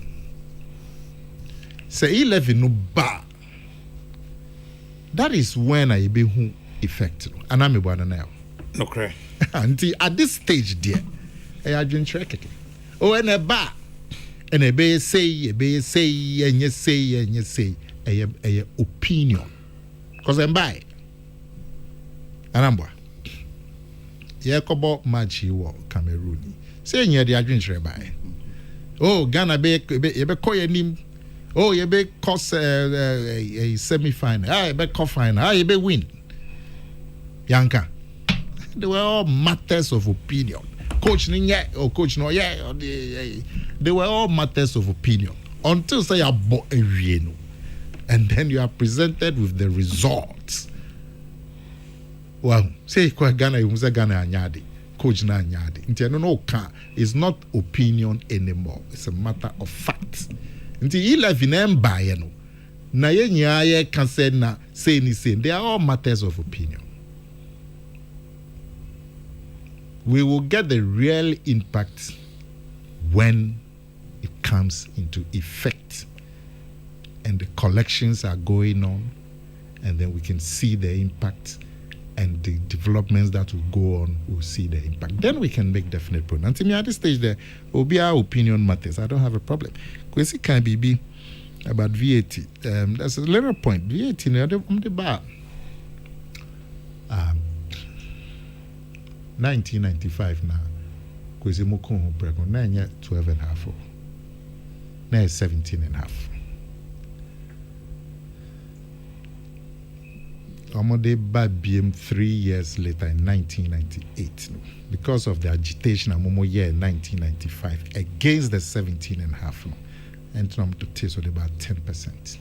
Say e-levy no ba. That is when I be who effect. And I'm a now. No cray. Until at this stage, dear, I drink track. Oh, and a bar. And a bay say, and you say, a opinion. Because I'm by. And I'm by. Yakobo Machi war Cameroon. Saying you're the adventure by. Oh, Ghana be call your name. Oh, you be cost a semi-final. Ah, you be cup final. Ah, you be win. Yanka. They were all matters of opinion. Coach or coach no yeah. They were all matters of opinion until say you bought a real, and then you are presented with the results. Well, say Ghana, you say Ghana anyadi, coach na anyadi. No, it's not opinion anymore. It's a matter of fact. Until e-levy buy no, na ye can say na say ni say. They are all matters of opinion. We will get the real impact when it comes into effect and the collections are going on, and then we can see the impact and the developments that will go on, we'll see the impact. Then we can make definite progress. Until me at this stage, there will be our opinion matters. I don't have a problem. Because it can be about VAT. There's a little point. VAT, the bar. 1995 now. Because I'm 12 and a half. Now 17 and a half. Amode BM 3 years later in 1998 because of the agitation Amomo year in 1995 against the 17 and a half and to taste about 10%.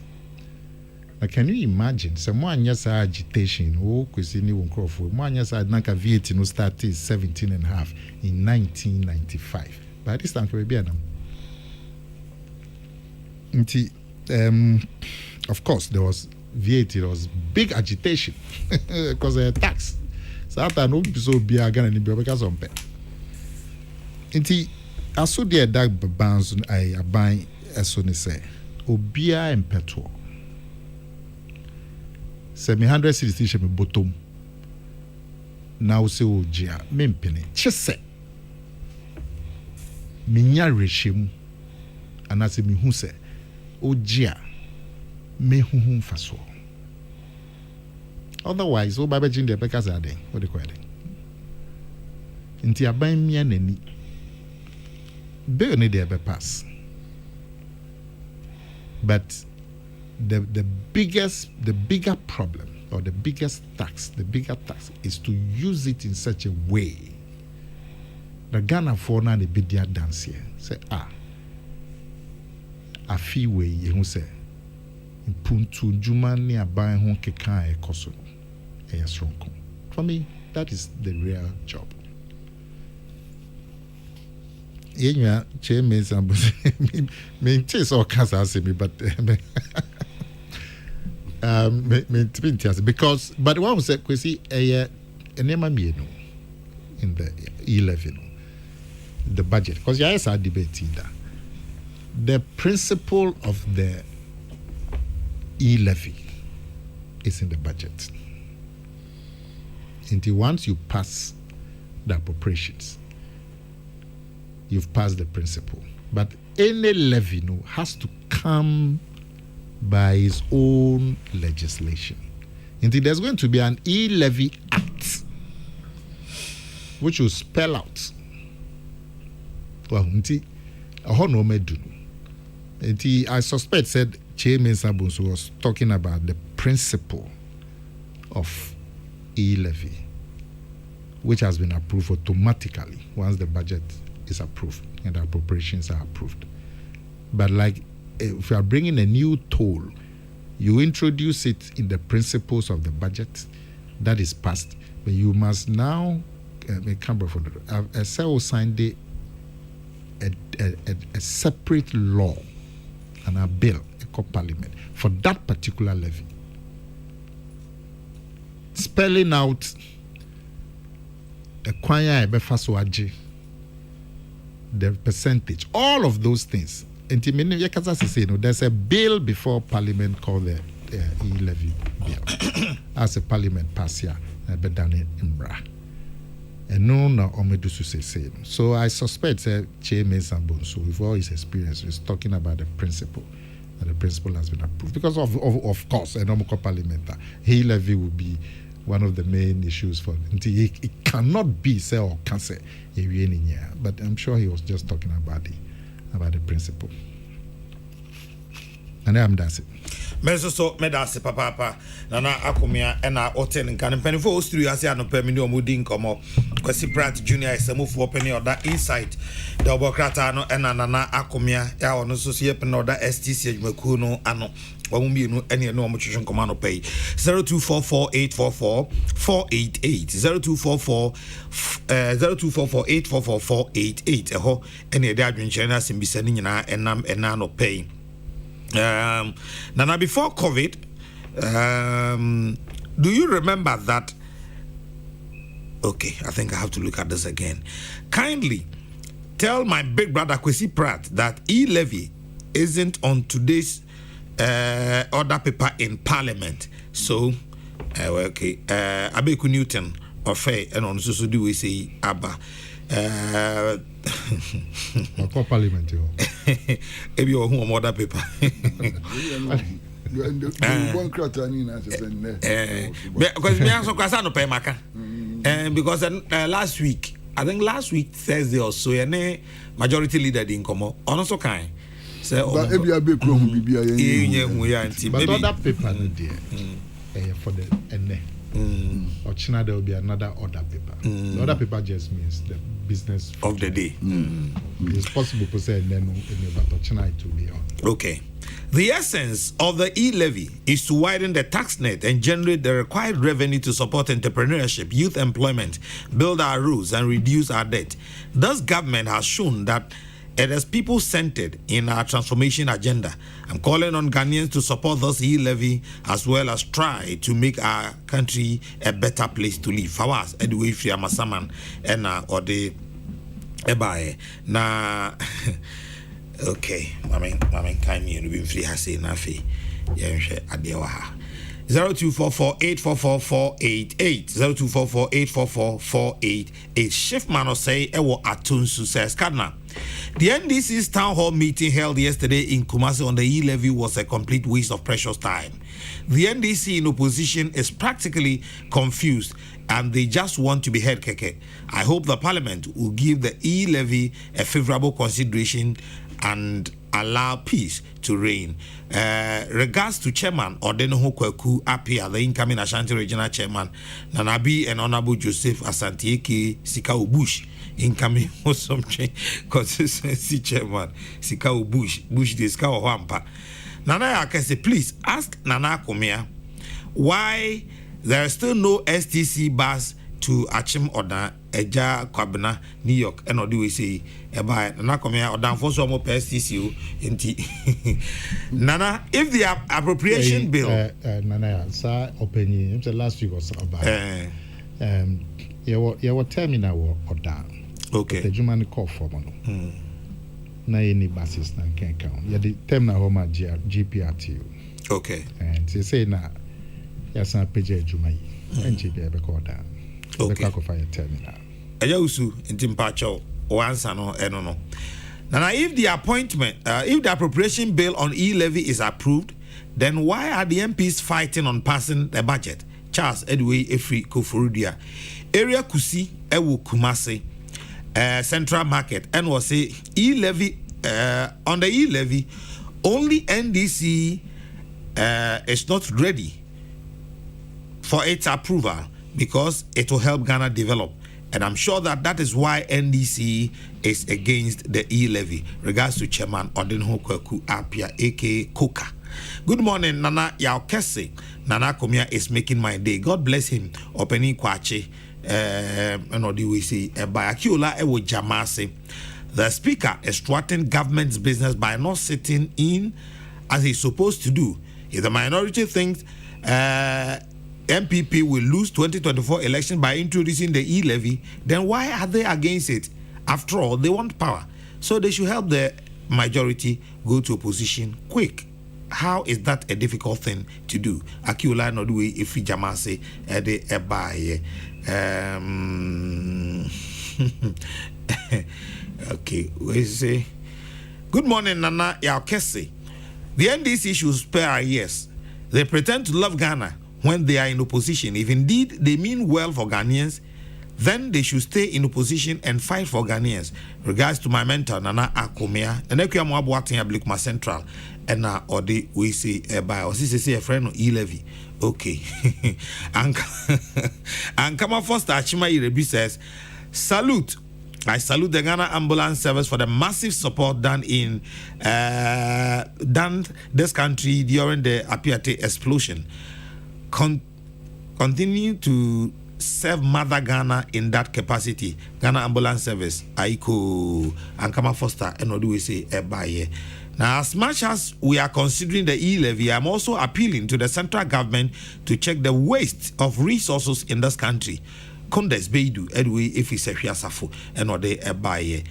Now can you imagine someone yes agitation kwesini wonkrofo mo anya sa nanka VAT no started 17 and a half in 1995 by this time we be anam. Of course there was VAT, there was big agitation because of the tax. So after no so be again ni because of pay. Inti aso there that bands I buy eso ni say obia empeto. Se me 100 cedis she me bottom. Now say ojia me mpene. Chese. Minya rehim anase mi hu se ojia me hu faso. Otherwise, o baba jinde because are there. What they call it? Inti aban mi anani. bill need to pass. But the bigger problem or the bigger tax is to use it in such a way. The Ghana for now the bidia dance here. Say a fee way you say puntu juma ni aban ho keka e koso e yasronko. For me, that is the real job. Yenya chairman sambo me taste all cancer say me but because but one say kwesi enema mienu in the e-levy the budget because yes I debate that the principle of the e-levy is in the budget. Until once you pass the appropriations, you've passed the principle. But any levy has to come by its own legislation. Until there's going to be an e-levy act which will spell out. Well, I suspect said Chairman Sabunsu was talking about the principle of e-levy, which has been approved automatically once the budget is approved and the appropriations are approved. But like if you are bringing a new toll, you introduce it in the principles of the budget that is passed, but you must now sign a separate law and a bill parliament for that particular levy, spelling out the percentage, all of those things. There's a bill before parliament called the e-levy bill. As a parliament pass here, and no omedusu say. So I suspect Chairman Sambonso, with all his experience, is talking about the principle. And the principle has been approved because of course a normal parliament e-levy will be one of the main issues for it cannot be say or can say but I'm sure he was just talking about the principle. And I'm that's it. Meso so medase papa nana akomia na oten kan penifo ostru ase anopa mi ne omudi nkomo kwasi prat junior esamofo penny oda inside the obokrata no na nana akomia ya ono so so yep na oda STC adwumaku no ano wamu mienu ene no omotwetwe nkoma no pay 0244844488 0244844488 eho ene de adwenkyere na asimbisa ni nyina enam no pay. Nana, before COVID, do you remember that? Okay, I think I have to look at this again. Kindly tell my big brother Kwesi Pratt that e-levy isn't on today's order paper in Parliament. So, okay, Abeku Newton or Faye and on so do we say Abba. Parliament, if you want order paper. Because me also kwasa pay maka. Because last week, I think last week Thursday or so, majority leader didn't come up. Also kind. So but if you are big room bibia but other paper there for the or China there will be another order paper. The order paper just means the business of the day. It's possible to say then but China it will be on. Okay. The essence of the e-levy is to widen the tax net and generate the required revenue to support entrepreneurship, youth employment, build our roads, and reduce our debt. Thus, government has shown that it is people-centered in our transformation agenda. I'm calling on Ghanaians to support this e-levy as well as try to make our country a better place to live. For us, anyway, if you are Masaman and or the Ebae na okay, I mean, kind me and be free has say nafi. Yeah, adewa. 0244844488 0244844488. Shiftman say ewo atunsu says Kadna. The NDC's town hall meeting held yesterday in Kumasi on the e-levy was a complete waste of precious time. The NDC in opposition is practically confused and they just want to be heard keke. I hope the parliament will give the e-levy a favorable consideration and allow peace to reign. Regards to Chairman Odenoho Kokrokoo Apia, the incoming Ashanti Regional Chairman, Nanabi and Honorable Joseph Asante Sikao Bush, incoming Osomche Consistency Chairman Sikao Bush the Sikao Wampa. Nana Akese, please ask Nana Komia why there is still no STC bus to Achim Odan, Eja Kwabena, New York, and what do we say? Eba Nana Komia Odan for some more STC inti. Nana, if the appropriation bill, Nana, sir, opinion. Last week or so about. You terminal Odan. Okay. The German call for mono. Na any buses na can't count. You the terminal home at GPRTU. Okay. And they say na yes na page Jumai. And GPR be called down. Okay. The fire terminal. Ayausu intimpacho once no enono. Now if the if the appropriation bill on e-levy is approved, then why are the MPs fighting on passing the budget? Charles Edway Efri Koforudia. Area Kusi Ewu Kumase. Central Market and was say e-levy on the e-levy only NDC is not ready for its approval because it will help Ghana develop, and I'm sure that is why NDC is against the e-levy. Regards to Chairman Odenoho Kokrokoo Apia aka Koka. Good morning, Nana Yaokese. Nana Komia is making my day. God bless him. Opening Kwache. We say by Akiola Ewo Jamase. The speaker is thwarting government's business by not sitting in as he's supposed to do. If the minority thinks MPP will lose 2024 election by introducing the e-levy, then why are they against it? After all, they want power, so they should help the majority go to opposition quick. How is that a difficult thing to do? Akiola Nodwe Ifi Jamase Ede Ebaye. Okay, we say good morning, Nana Yaokese. The NDC should spare our ears. They pretend to love Ghana when they are in opposition. If indeed they mean well for Ghanaians, then they should stay in opposition and fight for Ghanaians. Regards to my mentor, Nana Akomea, and Ekia Mwabuatin Ablikuma Central, and now Odi we say by or say a friend of e-levy. Okay. And Kama Foster Achima Irebi says, salute. I salute the Ghana Ambulance Service for the massive support done in this country during the Apiate explosion. Continue to serve Mother Ghana in that capacity. Ghana Ambulance Service, Aiko, and Kama Foster, and what do we say? Ebaye. Now, as much as we are considering the e-levy, I'm also appealing to the central government to check the waste of resources in this country. Condes Beidu, Edway, if it's a Fiasafo, and what they Ebaye.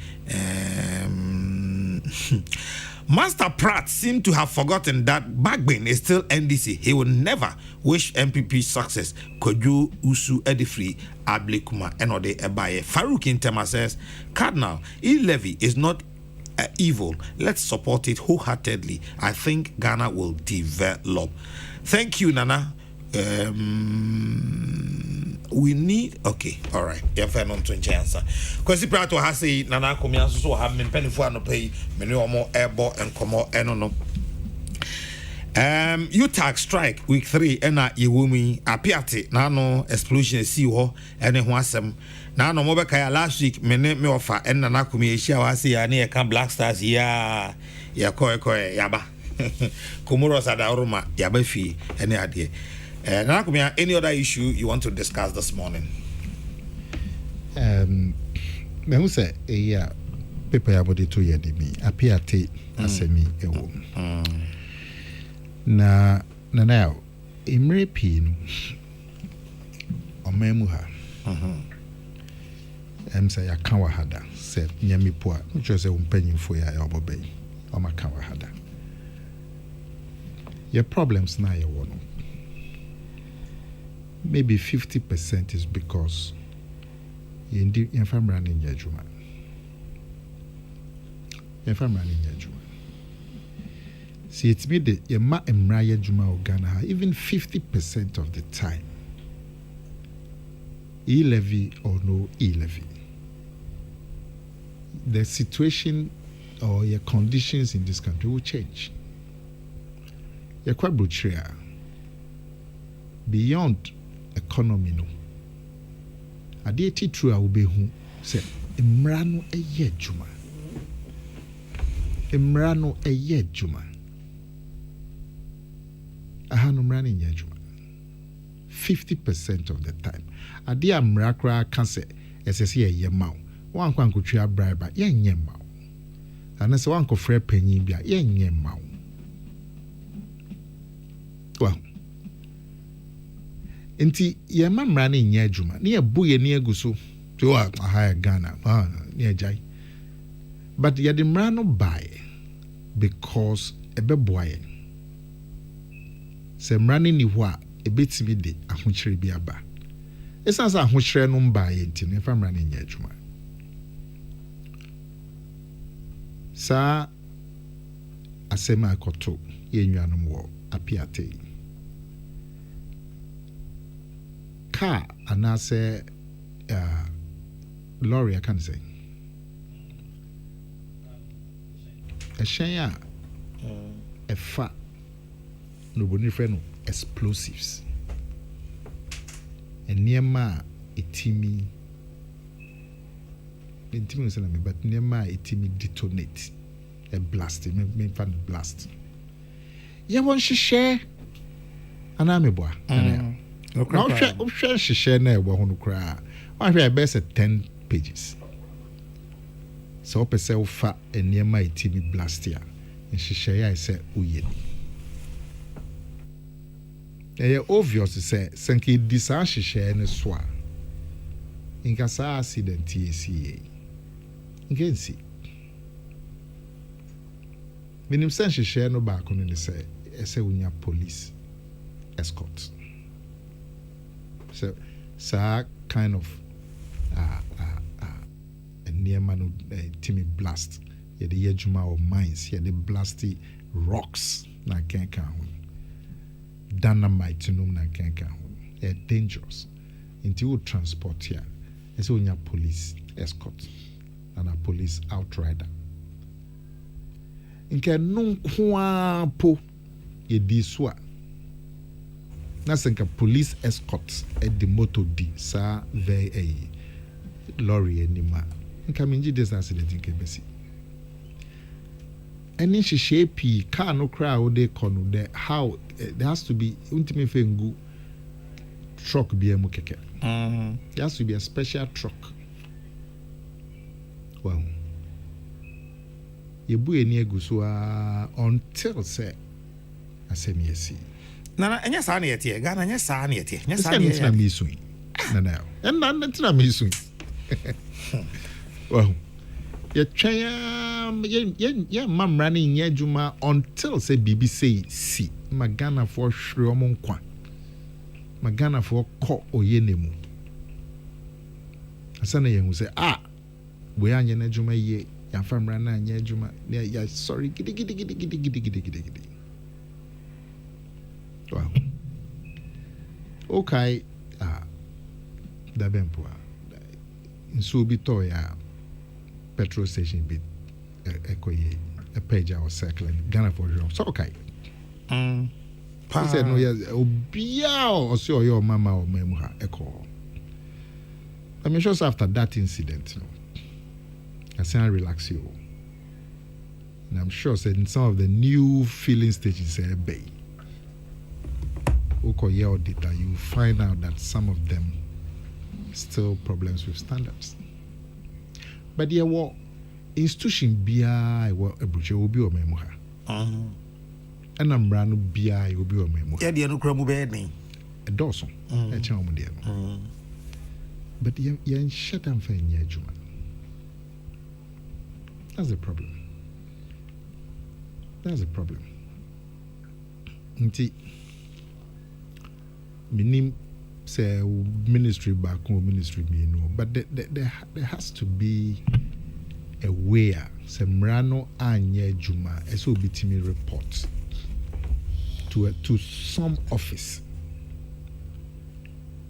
Master Pratt seemed to have forgotten that Bagbin is still NDC. He will never wish MPP success. Kojo Usu Edifri Ablikuma Enode Ebaye. Farouk Intema says, Cardinal, e-levy is not evil. Let's support it wholeheartedly. I think Ghana will develop. Thank you, Nana. We need all right. Yeah, fair non to answer. Kwesi Prato has say Nana Komia so have me penny for no pay many or more airborne and come no. UTAG strike week 3 ena yewumi apiate na no explosion see ho ene ho asem na no mobeka ya last week me offer ena na Komia ehia wa say ya na ye kan Black Stars ya koe yaba Komoros adaruma yaba fi ene ade. Nana Komia, any other issue you want to discuss this morning? Me who say yeah paper ya body to ye me apiate asemi ewo. Na now imre pin omemu ha say ya kan wa hada say nyami po a no say umpanyimfo ya obobe o ma kan wa hada your problems na your one maybe 50% is because you family running your juma See, it's me the Yema Emraya Juma Ghana, even 50% of the time, e-levy or no e-levy, the situation or your conditions in this country will change. You're quite brutal. Beyond economy, no. Adeti true I will be who say Imrano eye juma. Imrano eye juma. Ahanu mrani nye juma. 50% of the time. Adi amrakra can say SSC ye mau. Wan kwa nkutria bribe ye nye mau. Anase wan ko frɛ panyin bia ye nye mau. Well, nti ye mamra ne nya adwuma ne ye boye ne aguso to aha Ghana ne ajai, but ye de mra no buy because ebeboye se mra ne ni ho a ebetimi de ahokyere bi aba esansa ahokyere no mba ye nti ne famra ne nya adwuma sa asema akoto ye nwanom wo apiate car and I say lorry I can say a share a fat nobody friend explosives and near ma a timmy but near ma a timmy detonate a blast me fan blast yeah one she share and I'm a boy now she share na ewo hono kra one share best 10 pages so pe se ufa eniema itimi blast ya she share I say uye e obvious say senke disa she share ne so a inka sa accident yesi ngensi minim sen she share no ba ko ne say ese unya police escort. So kind of a near man Timmy blast. Yeah, the Yejuma or mines, yeah, the blasty rocks na kenka hun. Dynamite to na kenka hun. Yeah, dangerous. Into transport here. It's only a police escort and a police outrider. Inke non kwa po ye diswa. Nasenka police escorts at the motor D sa ve a lorry anima. Nka minji this accident in Kebesi. Any she shape car no crowd they kono there how there has to be ultimate fengu truck be a mukeke. There has to be a special truck. Well, you bu any gusua until say asemiyesi. Nana enya sa na yete Ghana enya sa na yete enya sa na yete na misu nana en na ntina misu well ye twan ye mamra ne nya adwuma until say bibi say si magana for hwere omo nkwa magana for ko oye nemu asana ye hu say we anya na adwuma ye ya famra na anya adwuma ya sorry gidi. Wow. Okay. Da bempo. Nso bi to ya petrol station bi ekoye a page or circle Ghana for you. So okay. He said no ya obia o se oyo mama o memu ha eko. I'm sure after that incident, I say relax you. And I'm sure said some of the new filling stations say bay. Your data, you find out that some of them still problems with standards. But there were institution BI were a butcher will be a memoir. And I'm brand BI will be a memoir. Yeah, the no crumble bed name. A Dawson, a child. But you're shut down for a year, Juma. That's the problem. That's the problem. Minim say ministry back home ministry me no, but there has to be a way. Say mrano anye juma eso bitimi report to some office.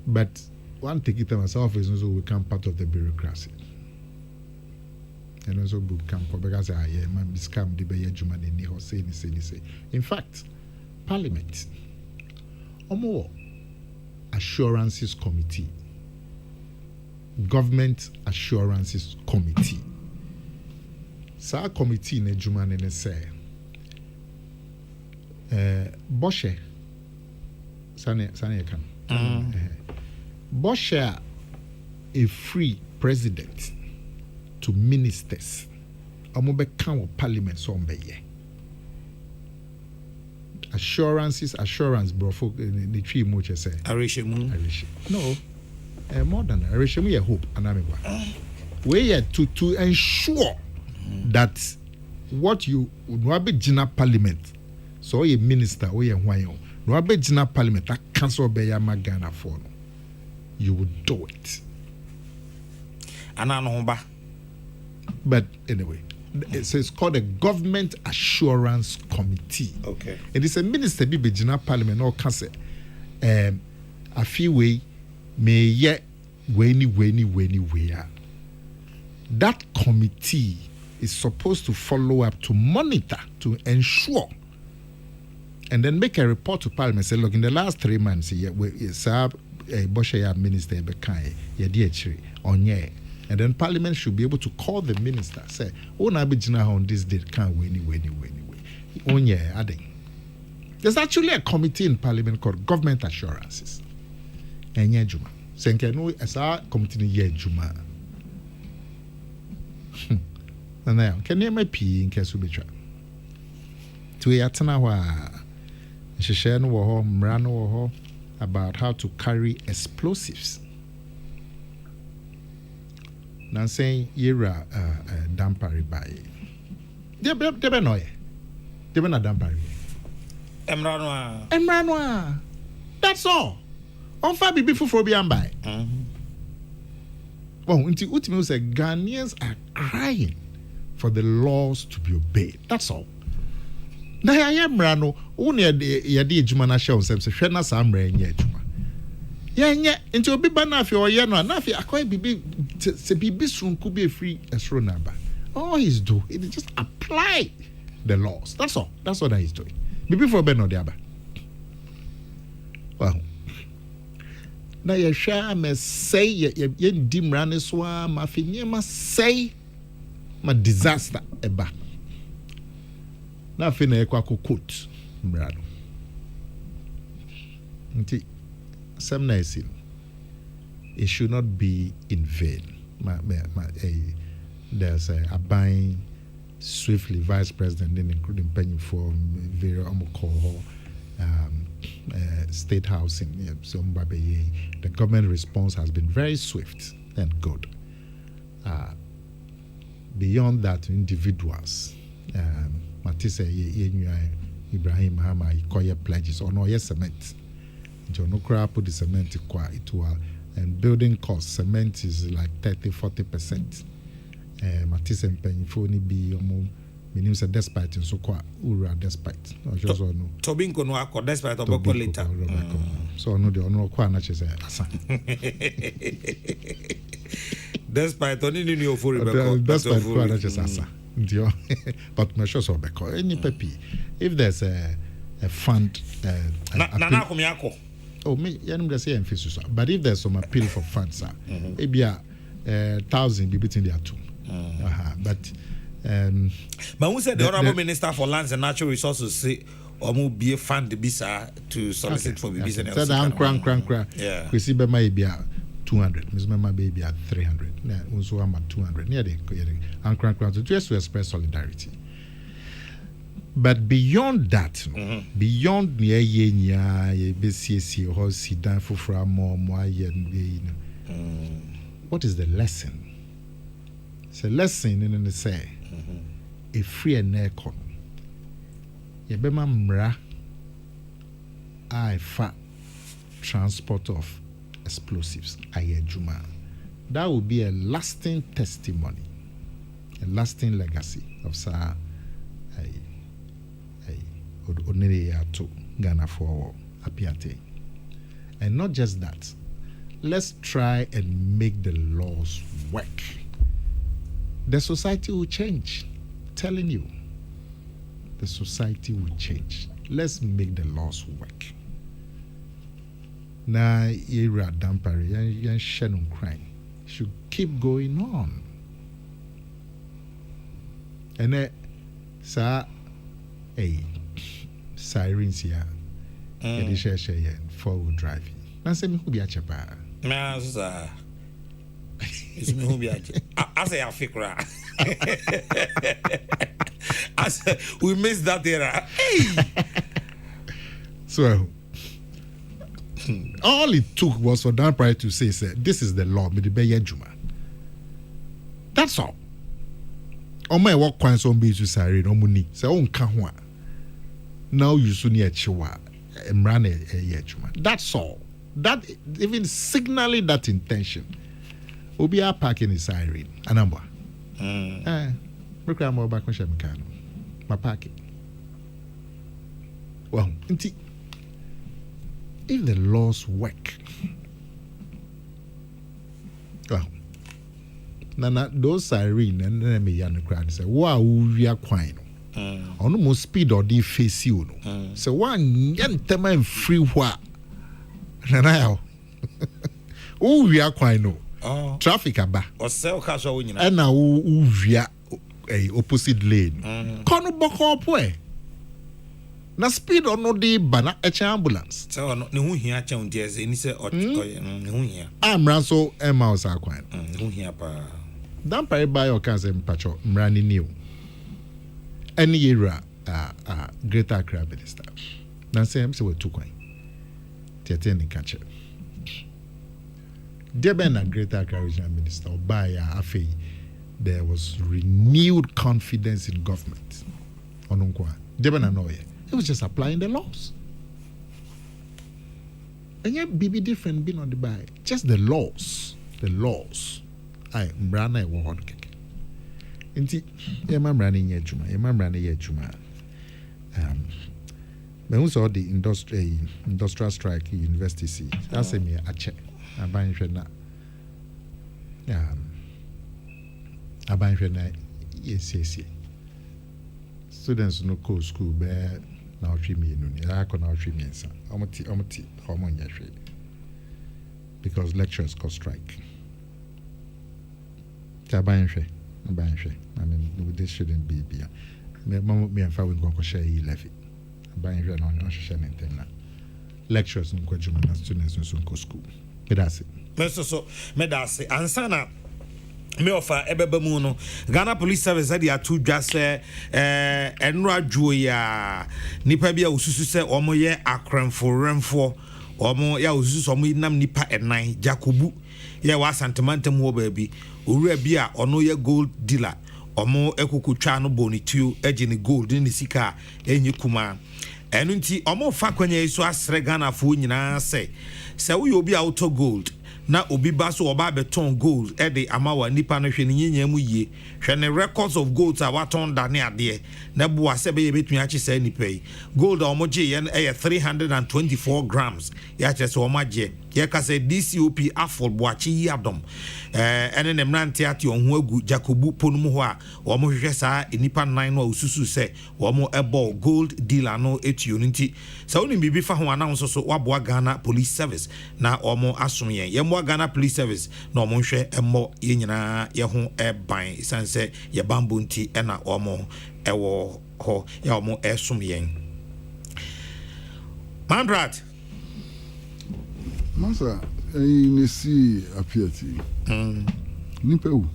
But one take it as office also become part of the bureaucracy. And also become because I am scam the Bayer Juman in say. In fact, Parliament, Omo Assurances Committee, Government Assurances Committee. Sa committee in Juman in say Boshe Sane can Boshe a free president to ministers. Omobe kan of parliament so mbeye. Assurance bro folk the tree much say. Arishemu. No. More than Arishemu ye hope anameba. We are to ensure that what you no be jina parliament so a minister or a why no be jina parliament that cancel be ya magana for no. You would do it. But anyway, so it's called a Government Assurance Committee. Okay. It is a minister be bejina parliament or council. A few way may yet weni. That committee is supposed to follow up to monitor to ensure and then make a report to parliament. Say, look, in the last 3 months, Boshe minister bekai yediechiri onye, and then parliament should be able to call the minister say oh na be jina on this date can't wait onye adding. There's actually a committee in parliament called Government Assurances enye juma senke no esa committee ni ye juma na can you make p in case we try to yatana wa hyehyɛ no wɔ hɔ mmara no wɔ hɔ about how to carry explosives. Now saying yera dampari by. Debe no ye. Debe na dampari. Emranwa. That's all. On fa bibi fufuro bi ambai. Well, until ultimately say Ghanaians are crying for the laws to be obeyed. That's all. Na ya mrano woni ya de adwuma na hye onsem se hwe na sa mra enye adwuma ya nye nti obi ba na afi oye no na afi akoy bibi se bibi sunku be free esro na ba all he's do it is just apply the laws. That's all that he's doing bibi for be no de aba well na ya hwa me say ye ndi mra ne so ma fi nyema say ma disaster eba na fi na ekwa quote mrado nti some nice it should not be in vain there's a buying swiftly vice president including penny for very call state housing so the government response has been very swift and good beyond that individuals Matisse Ibrahim Hama Ikoye pledges or no yes cement. John Okra put the cement and building costs cement is like 30-40%. Matisse and Penifoni be meaning say despite so kwa ura despite. Just no. Tobinko no akọ despite oboko later. So no the ono kwa na chese asa. Despite oni ni ofori beko. Despite kwa na chese asa. But measure so because any pepi if there's a fund me yanim dey say emphasis but if there's some appeal for funds maybe 1,000 be between their two but who said the honorable minister for lands and natural resources say omo be a fund bisa to solicit for business said crank we see be my be 200 Miss Mama baby at 300 also I'm at 200 near the crank just to express solidarity. But beyond that, beyond near BCC or Sidan for more, what is the lesson? It's a lesson in the say a free and aircon. Yebema mra I fa transport of explosives ayejuma. That will be a lasting testimony, a lasting legacy of Sir onere ato Ghana for apiate. And not just that, let's try and make the laws work. The society will change. Telling you, the society will change. Let's make the laws work. Now, era dampari, yan shannon crime should keep going on. And then, sirens here, and share 4-wheel drive. Now, say me who be a chapa. Nah, sir. It's me who be a chapa. I say I fikra. I said we missed that era. Hey. So all it took was for Dan Pryor to say, this is the law, me the be Juma. That's all. On my work coins on be to sare no money. Say on kahwa. Now you soon yet chiwa. Emrane Juma. That's all. That even signaling that intention. Obi a parking is siren. Anamba. Look at more back on my parking. Well, if the laws work, well, Nana, those siren and then me and the crowd say, wow, we are quine. On the most speed or the face you know. So one young time free what? Nana, oh, we are quine. Traffic aba. Or sell cash or winning. And now, we are a opposite lane. Kono boko opwe. Na speed or no de bana eche ambulance. So no who here chown dies any say or who here. I'm ranso Emma was aquine. Who here pa. Don't pay by your cousin Pacho Mrani new. Any era greater crab minister. Nancy I'm so two coin. Tieteni catch it. Deben a greater Caribbean minister by Afe, there was renewed confidence in government. Onunkwa. Deben Anoye. It was just applying the laws. And yet be different being on the buy. Just the laws. The laws. I Mbrana won keke. Inti Yamamrani Yejuma. Yamamrani Yejuma. But also the industrial strike university. That's a me a check. Abanhwena yes students no go school be na otwemi enu ni akọ na otwemi nsa omti hormone yahwe because lecturers go strike abanhwe I mean this shouldn't be me and fa we go share e-levy abanhwe na on share anything na lecturers no go juma na students no go school. Medasi. Medasi. Ansana me offer ebebe mu no Ghana Police Service ade atu dwa se enra dwo ya nipa bia osusu se omo ye akranfo remfo omo ya osusu omo nam nipa enan Jacobu ye wa santimantem wo baabi owura bia ono ye gold dealer omo ekukutwa no bonituo age ni gold ni sika enyi kuma enu nti omo fa kwanya iso asre Ghana fo nyina se we obi auto gold na obi ba so oba beton gold e de amawa nipa no hwe ne nyenya mu yie hwe ne records of gold a waton da ne ade na bo ase be betun achi sa nipa yi gold a omo je ye no 324 grams ya che so omo je ye ka se DCOP afol bo achi yi adom ene ne mrante ate onhu agu Jacobu ponum ho a omo hwehwe sa nipa 9 no osusu se omo ebo gold dealer no etuo nti sa oni bibi fa ho anam so wabo Ghana Police Service na omo asom ye Ghana Police Service na omo hwe emmo ye nyina ye ho ban sanse ye bambo nti na omo ewo ho ya omo esom yen Mandrat Masa nesi apiati nipa wu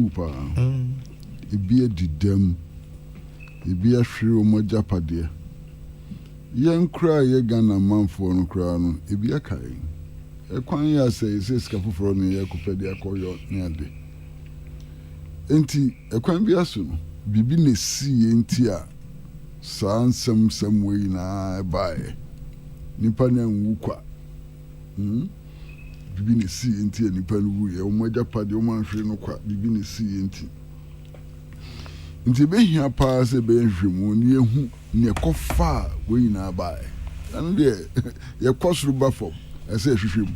pa ebi edidam ebi ahwere omo japade yen kra ye Ghana manfo no kra no ebi akai ekwan ya say ska foforo no ye kopede akoyo ne ade enti ekwan bi aso no bibi nesi enti a sansam samwe na bae nipa na nwu kwa bibi nesi enti nipa no wu ye omo japade omo ahwere no kwa bibi nesi enti nti be hia pa se be nhwemu ne ehu ne kofa we nyina ba anu de ye kosuru ba fom ese hwehwem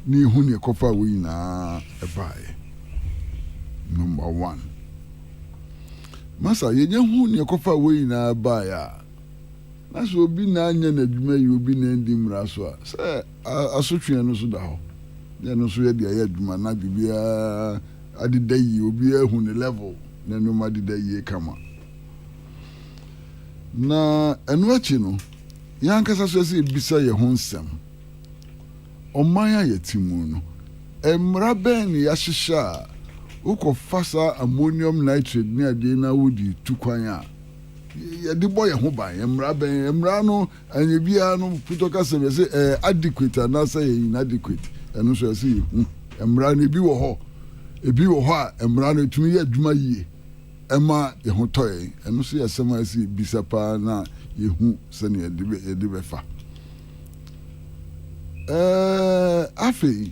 ne ehu ne kofa we nyina ba number 1 masa ye hu ne kofa we nyina ba ya na so obi na anya na adwuma yi obi na ndi mra so a se asotwe no so da ho ya no so ye de ya adwuma na bibia adida yi obi ehu ne level na no ma adida yi kama na enu achi no yankasa so se bisa ye ho nsem oman ya yetimu no emra ben ya hihya uko fasa ammonium nitrate ni ade na wodi tukwan a ya de boy ho ban emra no anye bia no putoka se adequate na say inadequate enu so se emra no bi wo ho a emra no tumi ya adwuma yie ema ye ho toy enu so ya sema se bisa pa na ye hu se ne de befa afei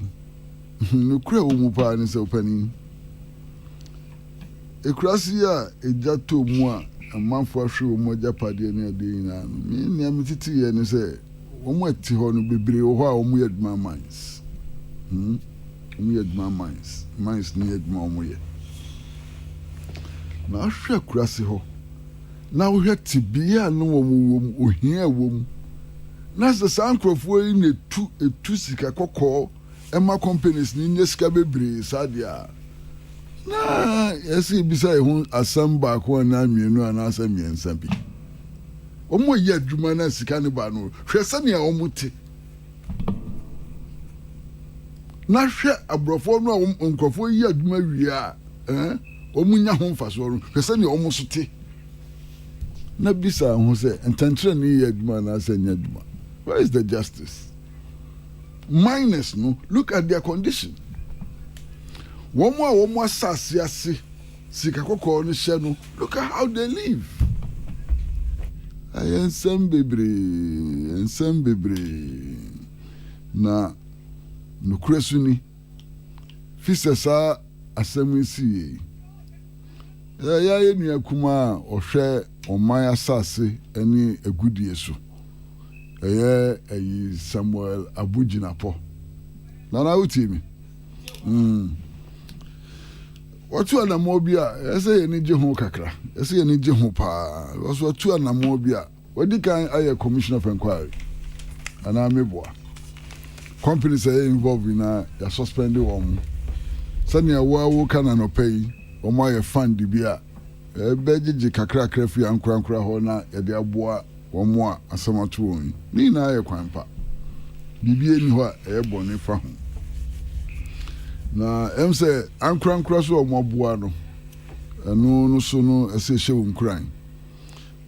no kura wo mu pa ne se opani ekurasi a ejato mu a amanfo ahwe wo mu ajapade ne ade nyina no me nia metiti ye ne se wo mu ati ho no bebre wo ho a wo mu yaduma mines wo mu yaduma mines ne yaduma wo mu ye na ahwe ekurasi ho na wo hwe tibia no wo mu ohia wo mu na se sankrofo yi ne etu sika kokko ema companies ni nye sika bebre sadia na yesi bisa ehun asamba ko na mienu ana asamiensa bi omo ye adwuma na sika ne ba no hwese ne omuti na hwe abrofo no nkrofo yi adwuma wia omunya ho mfaso no hwese ne omusote na bisa ho se entantre ne ye adwuma na asanya adwuma. Where is the justice? Minus no, look at their condition. One more sasiasi, sikakoko ni shenu. Look at how they live. Ensemble. Na no kresuni. Fiscal assemblée. Ya ni akuma ohwe omaya sase eni egudie so. Samuel Abujinapo. Nana utimi. Watu anamobia, ese ni jehu kakra. Ese ni jehu pa. Watu anamobia. Wadi kan aye commissioner of inquiry. Ana meboa. Companies are involved in ya suspended one. Sani ya wo kana no pay. Omo ye fund bia. Beji kakra krefi ankura ho na ya de aboa womo asamatu won ni na ye kwanpa bibie ni ho a bone fa ho na emse ankura so omo boa no enu no so no ese hye wonkuran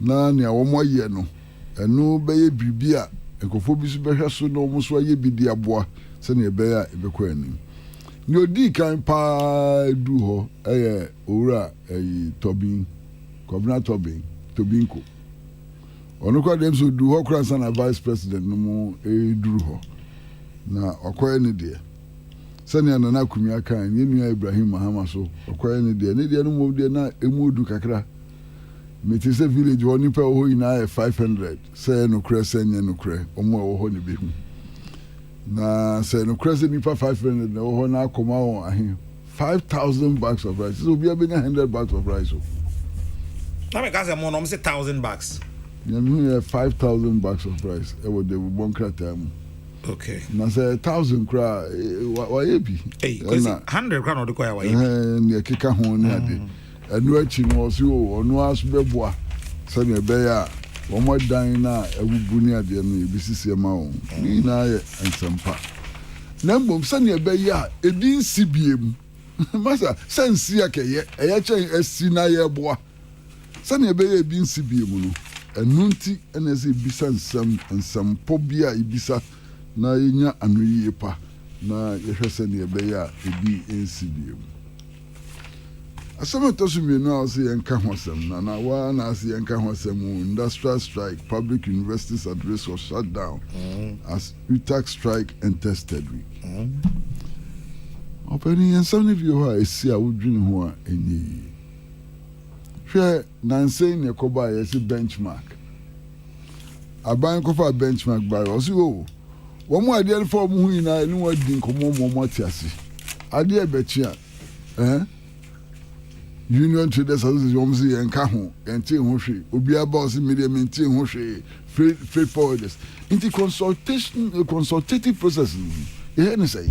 na ne womo ye no enu beye bibia ekofo bi so behwe so no omo so ye bidi aboa se ne be ya ebekọ ani ni odi kan pa du ho owura Tobinko Onuko dem so du ho kransa na vice president no mu duru ho na okoye ne de sani anana kumia kan ne nua Ibrahim Mahama so okoye ne de no mu de na emu du kakra metise village woni pa ho ina 500 say no krese nye no kre omo wo ho ne be hu na say no krese ni pa 500 na wo ho na akoma won ahe 5,000 bags of rice so bia be 100 bags of rice so na me ka say mo no say 1,000 bags. You have 5,000 bags of rice. Ewo de one time. Okay. Na say 1,000 kra wa yebi. Hey, because 100 kra no de koya wa yebi. Ne keka ho ne ade. Anu achi no so onu aso beboa. Se ne be ya, wo mo dan na ewubu ne ade no ebisisi ma wo. Ni na ye ensempa. Na mbom se ne be ya, ebi nsibiem. Masa sensi akeye, eye chen esi na ye boa. Se ne be ya ebi nsibiem no. Enunti enese bisa nsam pobia ibisa na yenya anoyie pa na yehwese ne ebeya ebi ensibiem asama tosume no ase yenka hosem na wa na ase yenka hosem industrial strike public universities at risk of shutdown as UTAC strike enters third week openi ensam ne bi ho a esi a wodwini ho a enyi hwɛ nansen ne koba yɛsi benchmark aban kofa benchmark ba ɔsi o wɔn mu adeɛ fɔ ɔmo ho nyinaa ɛni wɔn di nkɔmɔ mo ɔmo ate ase adeɛ bɛkyi a union traders association ɔmo si yɛn ka ho yɛn ti ho hwee obi aba ɔsi media mi ti ho hwee freight forwarders nti consultative process yɛn ni sɛ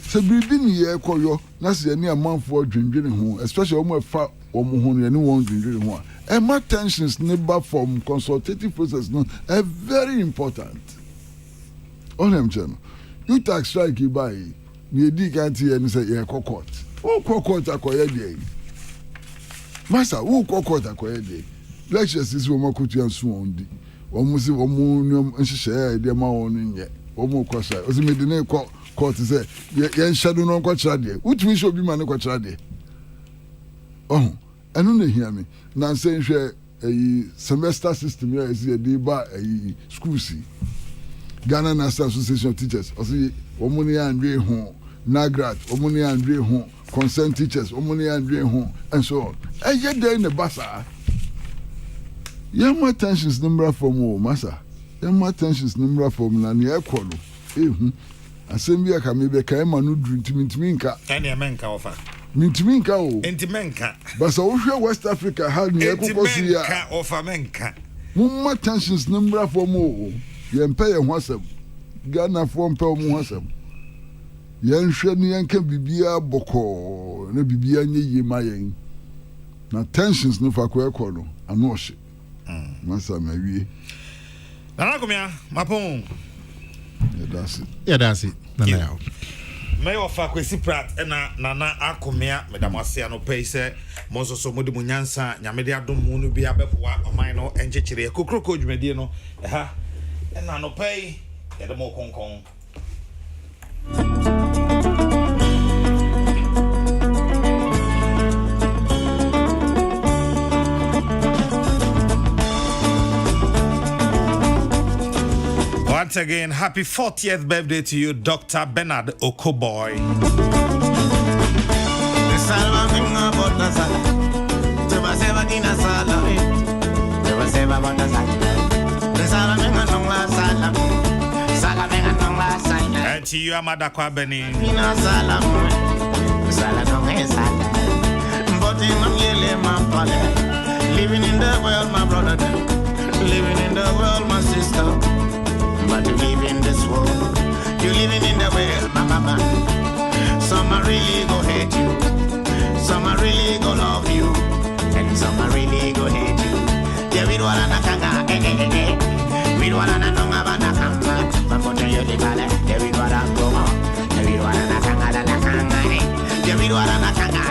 sɛ biribi ni yɛ kɔyɔ na sɛ yɛn ni amanfoɔ dwendwene ho especially ɔmo ɛfa ɔmo ho yɛn ni wɔn dwendwene ho a ɛma tensions ne ba from consultative process no very important ɔnam kyɛn no you tax strike yi ba yi ni edi kan ti yɛ ni sɛ yɛ kɔ court o kɔ court akɔyɛ deɛ yi masa o kɔ court akɔyɛ deɛ yi lectures sisi wɔn akoto yɛn so wɔn di wɔn si wɔn nneɛma nhyehyɛ ɛdeɛ ma wɔn nyɛ wɔn kɔ sa ɔsi mi di ne kɔ court sɛ yɛn hyɛ do no nkɔ kyerɛ deɛ wotumi hyɛ obi ma ne kɔ kyerɛ deɛ ɔho ɛno na ehia mi nansa nhwɛ ɛyi semester system yɛ ɛsi yɛde ba ɛyi schools yi Ghana National Association of Teachers ɔsi wɔn ni andwe ho nagrat wɔn ni andwe ho concerned teachers wɔn ni andwe ho and so on ɛyɛ dɛ ne ba saa yɛn tensions ne mbra fam o masa yɛn tensions ne mbra fam na ne ɛkɔ no ehu asɛm bi aka me bɛ ka ɛma no duru ntumi nka ɛne ɛmɛnka wɔfa mintumi nka o enti menka basa wohwɛ West Africa ha ne ɛkokɔ si ya menka wɔfa menka mumma tensions ne mbra fam o yɛn pɛ yɛn ho asɛm Ghana fo mpɛ wɔn ho asɛm yɛn hwɛ ne yɛn ka bibia bɔkɔɔ na bibia nye yie ma yɛn na tensions ne fa kɔ ɛkɔ no ano ɔhye masa ma wie nana komia mapon yɛdase nana yaw may ofa kwesi prat na nana akomia medamase ano pɛ sɛ mo nso so mode mo nyansa nyamede adom mu no bi abɛboa ɔman no enkyekere Kokrokoo dwumadie no ɛha na no pɛ yɛde mo konkon Once again, happy 40th birthday to you, Dr. Bernard Okoboy. And to you, Amada Kwabeni. Living in the world, my brother. Living in the world, my sister. But you live in this world, you living in the world, my mama. Some are really go hate you, some are really go love you, and some are really go hate you. Yeah, we don't wanna kanga, we don't wanna know about the kanga. But what do you do about it? Yeah, we don't wanna go on. Yeah, we don't wanna kanga, yeah, we don't wanna kanga.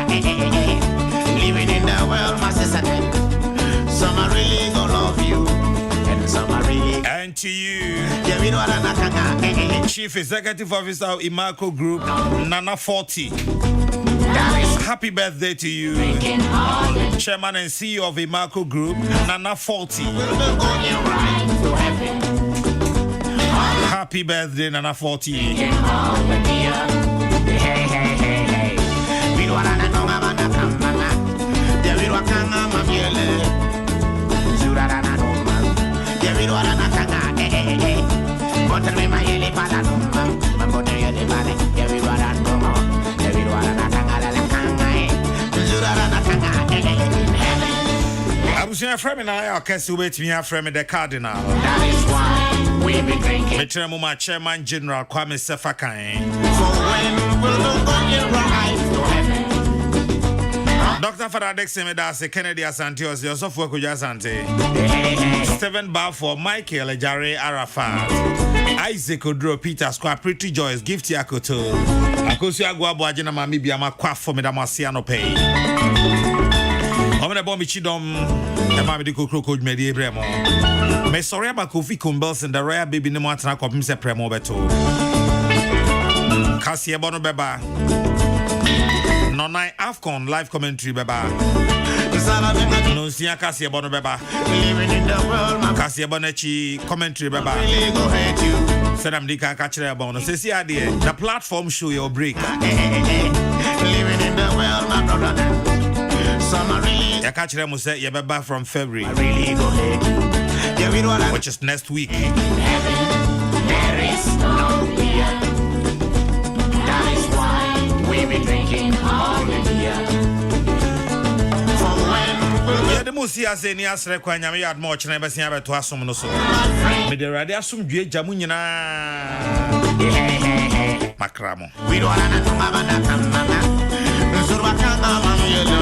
Living in the world, my sister. Some are really go love you, and some are really. And to you, Chief Executive Officer of Imaco Group, Nana 40. Happy birthday to you. Chairman and CEO of Imaco Group, Nana 40. Happy birthday, Nana 40. Abusia frame na ya kesi wetimi aframe the cardinal. That is why we be drinking. Metremuma Chairman General Kwame Sefakan. For when we'll look on your right to heaven. Dr. Faradex Semedase Kennedy Asantios, the Osofo Kuja Asante. Stephen Balfour, Michael Ejare Arafat. Isaac Odro, Peter Square, Pretty Joyce, Gift Yakoto. Akosi Agwabo Ajena Mami Biama Kwa for Medamasiano Pay. Omena Bombi Chidom, the Mami de Kokrokoo Medi Bremo. Me sorry about Kofi Kumbels and the rare baby Nematra Kopimse Premo Beto. Cassia Bono Beba. Nonai Afcon live commentary Beba. No Sia Cassia Bono Beba. Living in the world, my Cassia Bonechi commentary Beba. really go hate you. Said I'm Dika Catcher Bono. Says the idea. The platform show your break. Living in the world, my brother. Some are really ya catch them say you be back from February, really go ahead. Yeah, we don't which is next week. There is no beer. That is why we be drinking all the beer. From when Yeah, the most here say ni asre kwa nyame yad mo chene be sia beto asom no so. Me de rade asom due jamu nyina. Makramo. we don't wanna know mama. Zurwa kanga mama yelo.